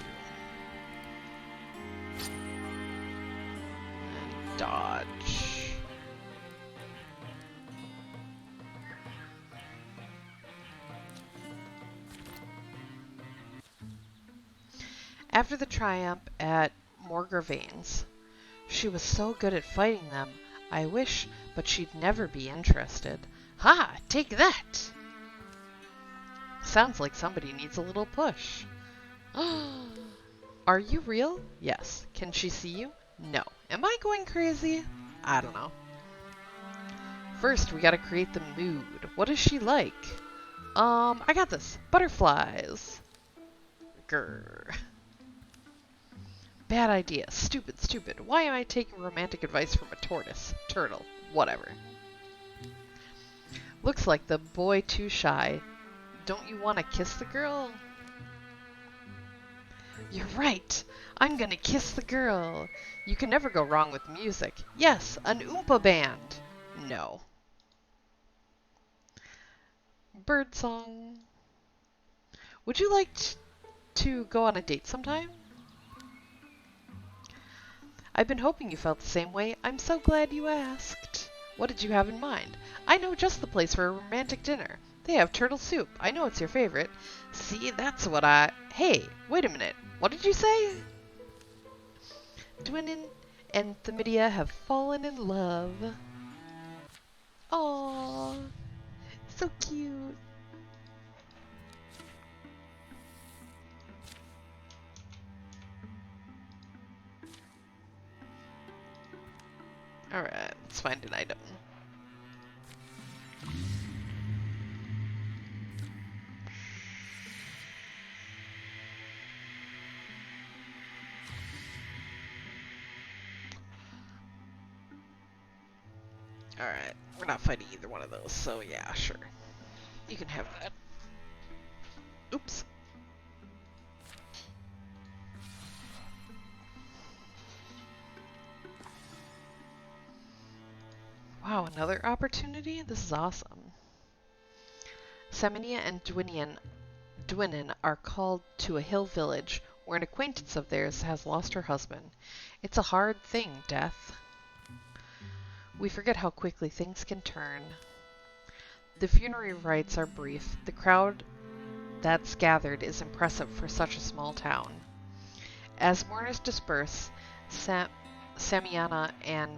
And dodge. After the triumph at Morgravain's, she was so good at fighting them, I wish, but she'd never be interested. Ha! Take that! Sounds like somebody needs a little push. Are you real? Yes. Can she see you? No. Am I going crazy? I don't know. First, we gotta create the mood. What is she like? I got this. Butterflies. Grr. Bad idea. Stupid, stupid. Why am I taking romantic advice from a tortoise? Turtle. Whatever. Looks like the boy too shy. Don't you want to kiss the girl? You're right. I'm gonna kiss the girl. You can never go wrong with music. Yes, an Oompa band. No. Birdsong. Would you like to go on a date sometime? I've been hoping you felt the same way. I'm so glad you asked. What did you have in mind? I know just the place for a romantic dinner. They have turtle soup. I know it's your favorite. See, that's what Hey, wait a minute. What did you say? Dwinin and Themidia have fallen in love. Aww. So cute. Alright, let's find an item. Alright, we're not fighting either one of those, so yeah, sure. You can have that. Oops. Wow, another opportunity? This is awesome. Seminia and Dwinin are called to a hill village where an acquaintance of theirs has lost her husband. It's a hard thing, death. We forget how quickly things can turn. The funerary rites are brief. The crowd that's gathered is impressive for such a small town. As mourners disperse, Samiana and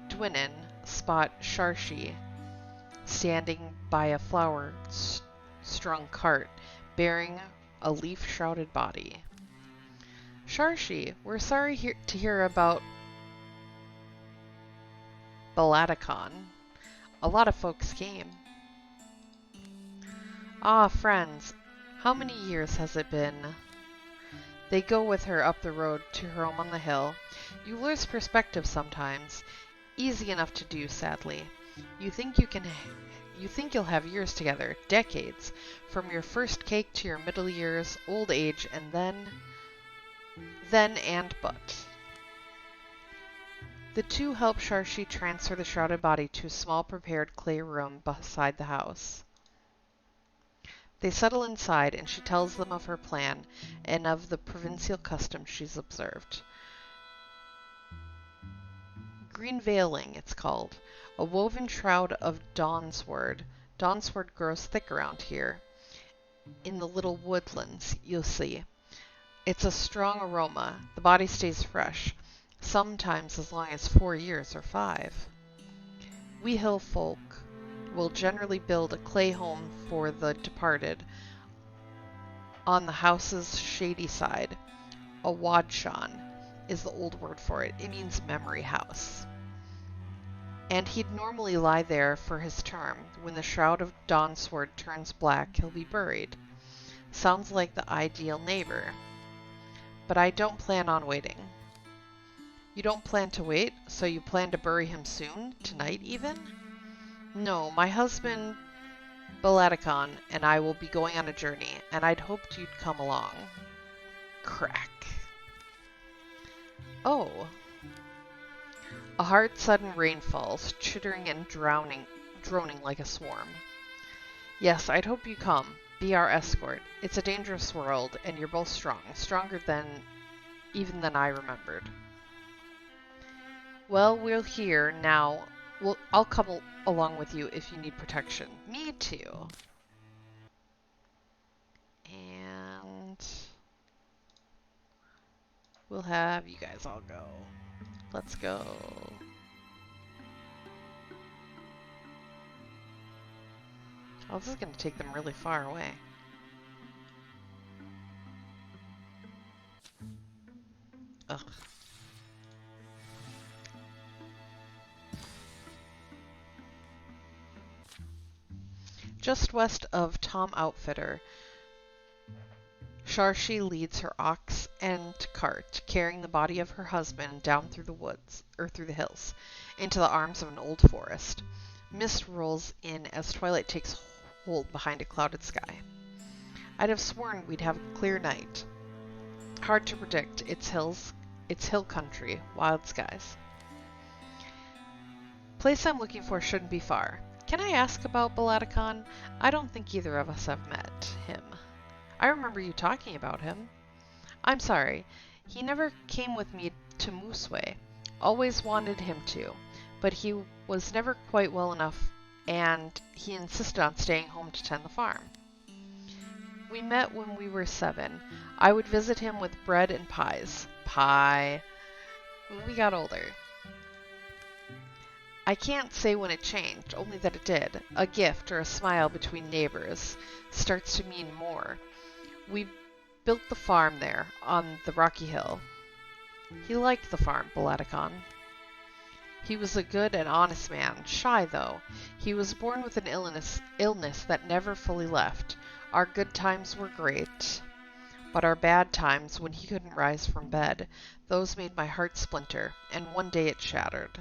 Dwinin spot Sharshi standing by a flower-strung cart bearing a leaf-shrouded body. Sharshi, we're sorry to hear about Baladicon. A lot of folks came. Ah, friends, how many years has it been? They go with her up the road to her home on the hill. You lose perspective sometimes. Easy enough to do, sadly. You think you'll have years together, decades, from your first cake to your middle years, old age, and then and but. The two help Sharshi transfer the shrouded body to a small prepared clay room beside the house. They settle inside and she tells them of her plan and of the provincial customs she's observed. Green veiling, it's called. A woven shroud of dawnsword. Dawnsword grows thick around here. In the little woodlands, you'll see. It's a strong aroma. The body stays fresh. Sometimes as long as 4 years or 5. We hill folk will generally build a clay home for the departed on the house's shady side. A wadshan is the old word for it. It means memory house. And he'd normally lie there for his term. When the shroud of Dawnsword turns black, he'll be buried. Sounds like the ideal neighbor. but I don't plan on waiting. You don't plan to wait, so you plan to bury him soon? Tonight even? No, my husband, Balatikon, and I will be going on a journey, and I'd hoped you'd come along. Crack. Oh. A hard sudden rain falls, chittering and droning like a swarm. Yes, I'd hope you come. Be our escort. It's a dangerous world, and you're both strong. Stronger even than I remembered. Well, we're here now. I'll come along with you if you need protection. Me too. And we'll have you guys all go. Let's go. Oh, this is going to take them really far away. Ugh. Just west of Tom Outfitter, Sharshi leads her ox and cart, carrying the body of her husband down through the woods, or through the hills, into the arms of an old forest. Mist rolls in as twilight takes hold behind a clouded sky. I'd have sworn we'd have a clear night. Hard to predict. It's hill country, wild skies. Place I'm looking for shouldn't be far. Can I ask about Balatikon? I don't think either of us have met him. I remember you talking about him. I'm sorry. He never came with me to Mooseway. Always wanted him to, but he was never quite well enough, and he insisted on staying home to tend the farm. We met when we were 7. I would visit him with bread and pies. Pie. When we got older. I can't say when it changed, only that it did. A gift or a smile between neighbors starts to mean more. We built the farm there, on the rocky hill. He liked the farm, Balatikon. He was a good and honest man, shy though. He was born with an illness that never fully left. Our good times were great, but our bad times, when he couldn't rise from bed, those made my heart splinter, and one day it shattered.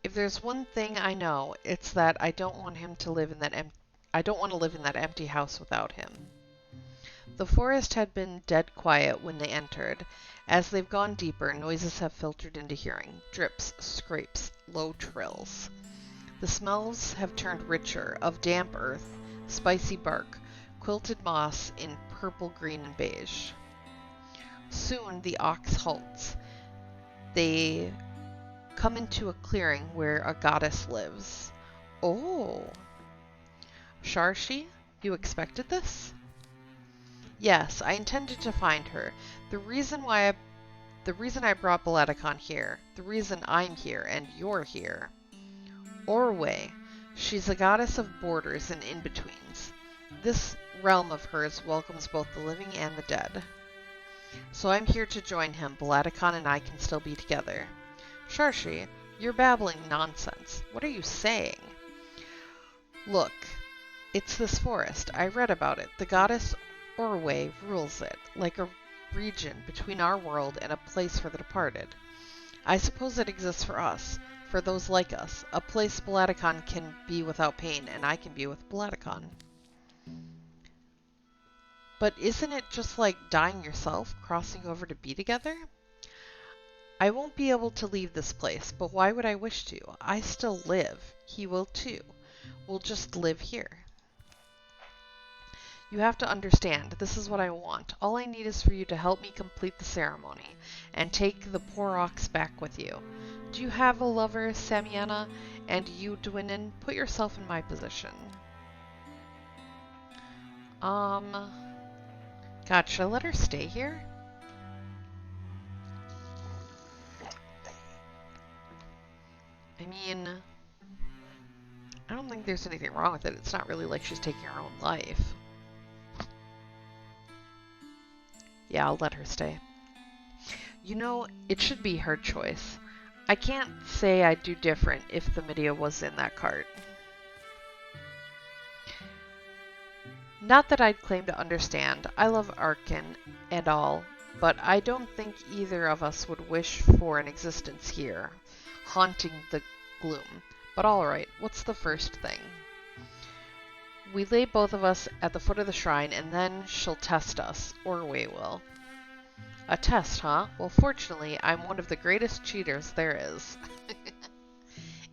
If there's one thing I know, it's that I don't want to live in that empty house without him. The forest had been dead quiet when they entered. As they've gone deeper, noises have filtered into hearing. Drips, scrapes, low trills. The smells have turned richer, of damp earth, spicy bark, quilted moss in purple, green, and beige. Soon the ox halts. They come into a clearing where a goddess lives. Oh. Sharshi, you expected this? Yes, I intended to find her. The reason I brought Balatikon here, the reason I'm here and you're here. Orway, she's a goddess of borders and in-betweens. This realm of hers welcomes both the living and the dead. So I'm here to join him. Balatikon and I can still be together. Sharshi, you're babbling nonsense. What are you saying? Look, it's this forest. I read about it. The goddess Orway rules it, like a region between our world and a place for the departed. I suppose it exists for us, for those like us, a place Balatikon can be without pain, and I can be with Balatikon. But isn't it just like dying yourself, crossing over to be together? I won't be able to leave this place, but why would I wish to? I still live. He will too. We'll just live here. You have to understand, this is what I want. All I need is for you to help me complete the ceremony, and take the poor ox back with you. Do you have a lover, Samiana? And you, Dwinin? Put yourself in my position. God, should I let her stay here? I mean, I don't think there's anything wrong with it. It's not really like she's taking her own life. Yeah, I'll let her stay. You know, it should be her choice. I can't say I'd do different if the Medea was in that cart. Not that I'd claim to understand. I love Arkin and all, but I don't think either of us would wish for an existence here, haunting the gloom. But alright, what's the first thing? We lay both of us at the foot of the shrine, and then she'll test us, or we will. A test, huh? Well, fortunately, I'm one of the greatest cheaters there is.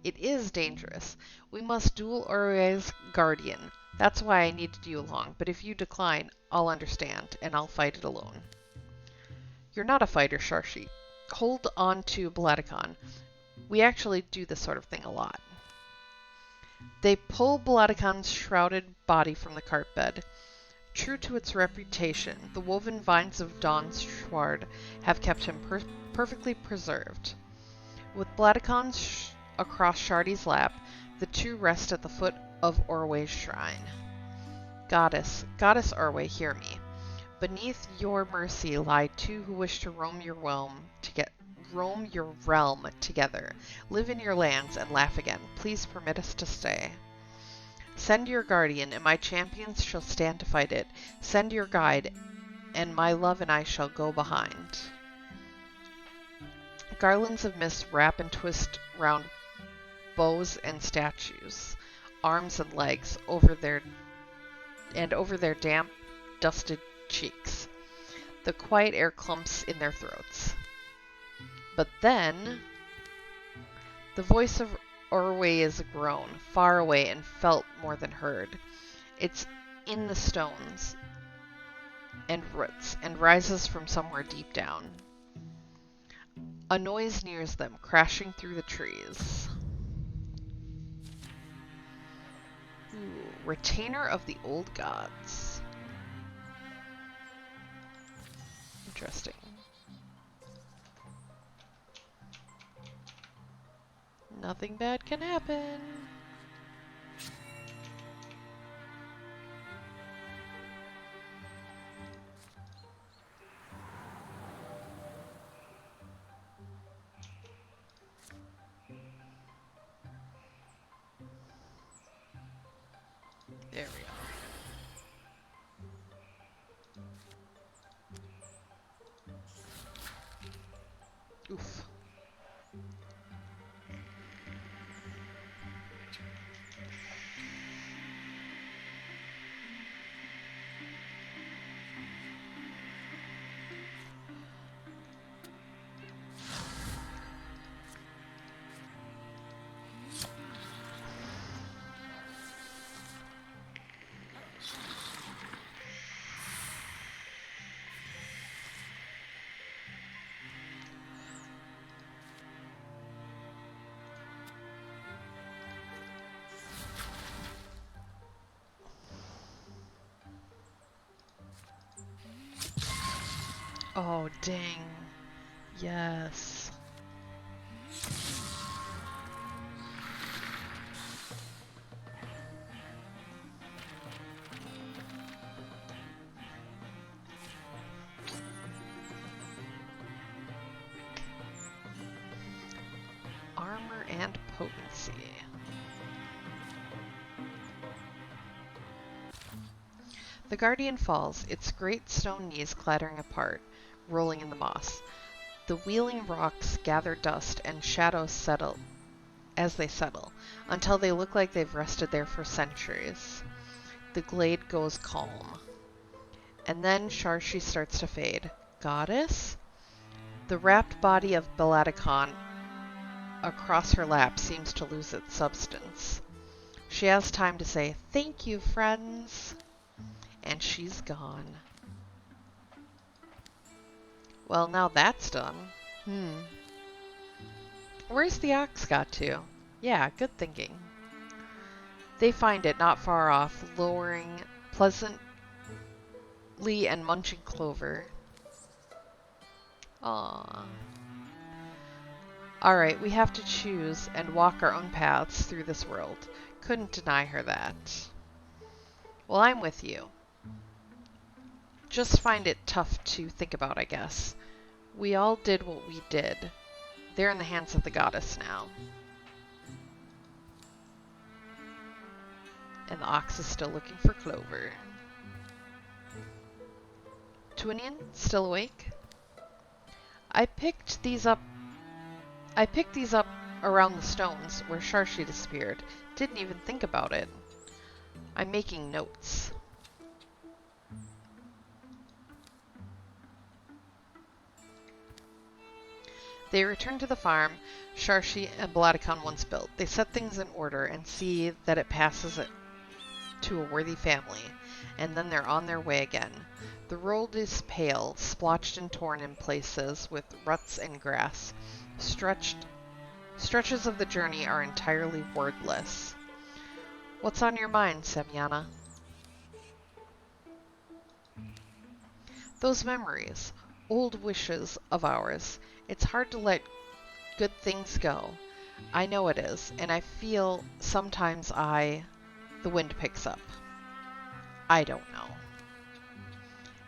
It is dangerous. We must duel Orwe's guardian. That's why I needed you along, but if you decline, I'll understand, and I'll fight it alone. You're not a fighter, Sharshi. Hold on to Bladikon. We actually do this sort of thing a lot. They pull Bladikon's shrouded body from the cart bed. True to its reputation, the woven vines of Dawn's sword have kept him perfectly preserved. With Bladikon across Shardy's lap, the two rest at the foot of Orwe's shrine. Goddess Orwe, hear me. Beneath your mercy lie two who wish to roam your realm together, live in your lands, and laugh again. Please permit us to stay. Send your guardian, and my champions shall stand to fight it. Send your guide, and my love and I shall go behind. Garlands of mist wrap and twist round bows and statues, arms and legs, over their damp, dusted cheeks. The quiet air clumps in their throats. But then, the voice of Orwe is a groan, far away and felt more than heard. It's in the stones and roots, and rises from somewhere deep down. A noise nears them, crashing through the trees. Ooh, Retainer of the Old Gods. Interesting. Nothing bad can happen. There we are. Oof. Oh, dang. Yes. Armor and potency. The Guardian falls, its great stone knees clattering apart, rolling in the moss. The wheeling rocks gather dust and shadows settle as they settle, until they look like they've rested there for centuries. The glade goes calm. And then Sharshi starts to fade. Goddess? The wrapped body of Bladikon across her lap seems to lose its substance. She has time to say, "Thank you, friends." And she's gone. Well, now that's done. Where's the ox got to? Yeah, good thinking. They find it not far off, lowering pleasantly and munching clover. Aww. Alright, we have to choose and walk our own paths through this world. Couldn't deny her that. Well, I'm with you. Just find it tough to think about, I guess. We all did what we did. They're in the hands of the goddess now. And the ox is still looking for clover. Twinian, still awake? I picked these up around the stones where Sharshi disappeared. Didn't even think about it. I'm making notes. They return to the farm Sharshi and Bladikon once built. They set things in order and see that it passes it to a worthy family, and then they're on their way again. The road is pale, splotched and torn in places with ruts and grass. Stretches of the journey are entirely wordless. What's on your mind, Semyana? Those memories, old wishes of ours. It's hard to let good things go. I know it is, and I feel sometimes the wind picks up. I don't know.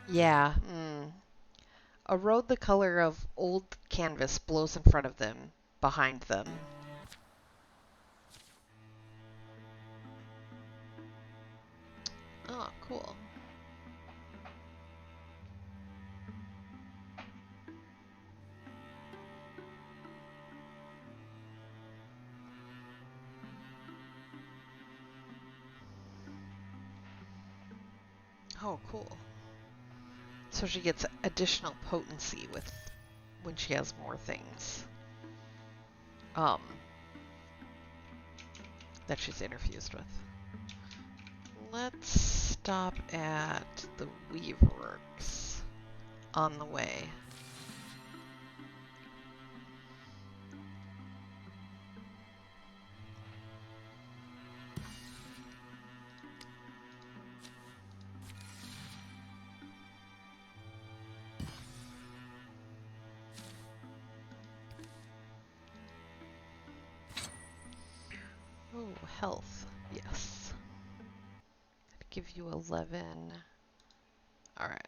Yeah, A road the color of old canvas blows in front of them, behind them. Oh, cool. Oh, cool. So she gets additional potency with when she has more things. That she's interfused with. Let's stop at the Weaveworks on the way. Oh, health. Yes. I'd give you 11. Alright.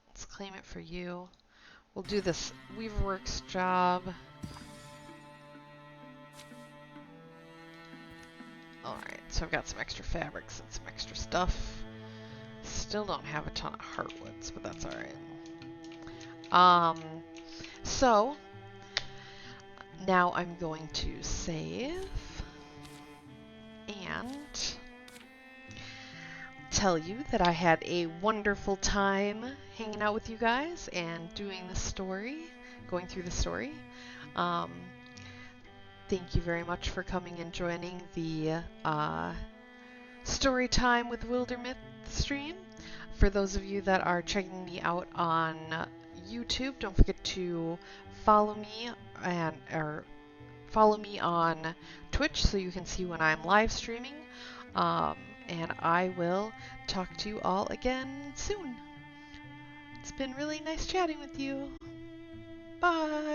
Let's claim it for you. We'll do this Weaverworks job. Alright, so I've got some extra fabrics and some extra stuff. Still don't have a ton of heartwoods, but that's alright. So now I'm going to save and tell you that I had a wonderful time hanging out with you guys and doing the story, going through the story. Thank you very much for coming and joining the story time with Wildermyth stream. For those of you that are checking me out on YouTube, don't forget to follow me follow me on Twitch so you can see when I'm live streaming. And I will talk to you all again soon. It's been really nice chatting with you. Bye!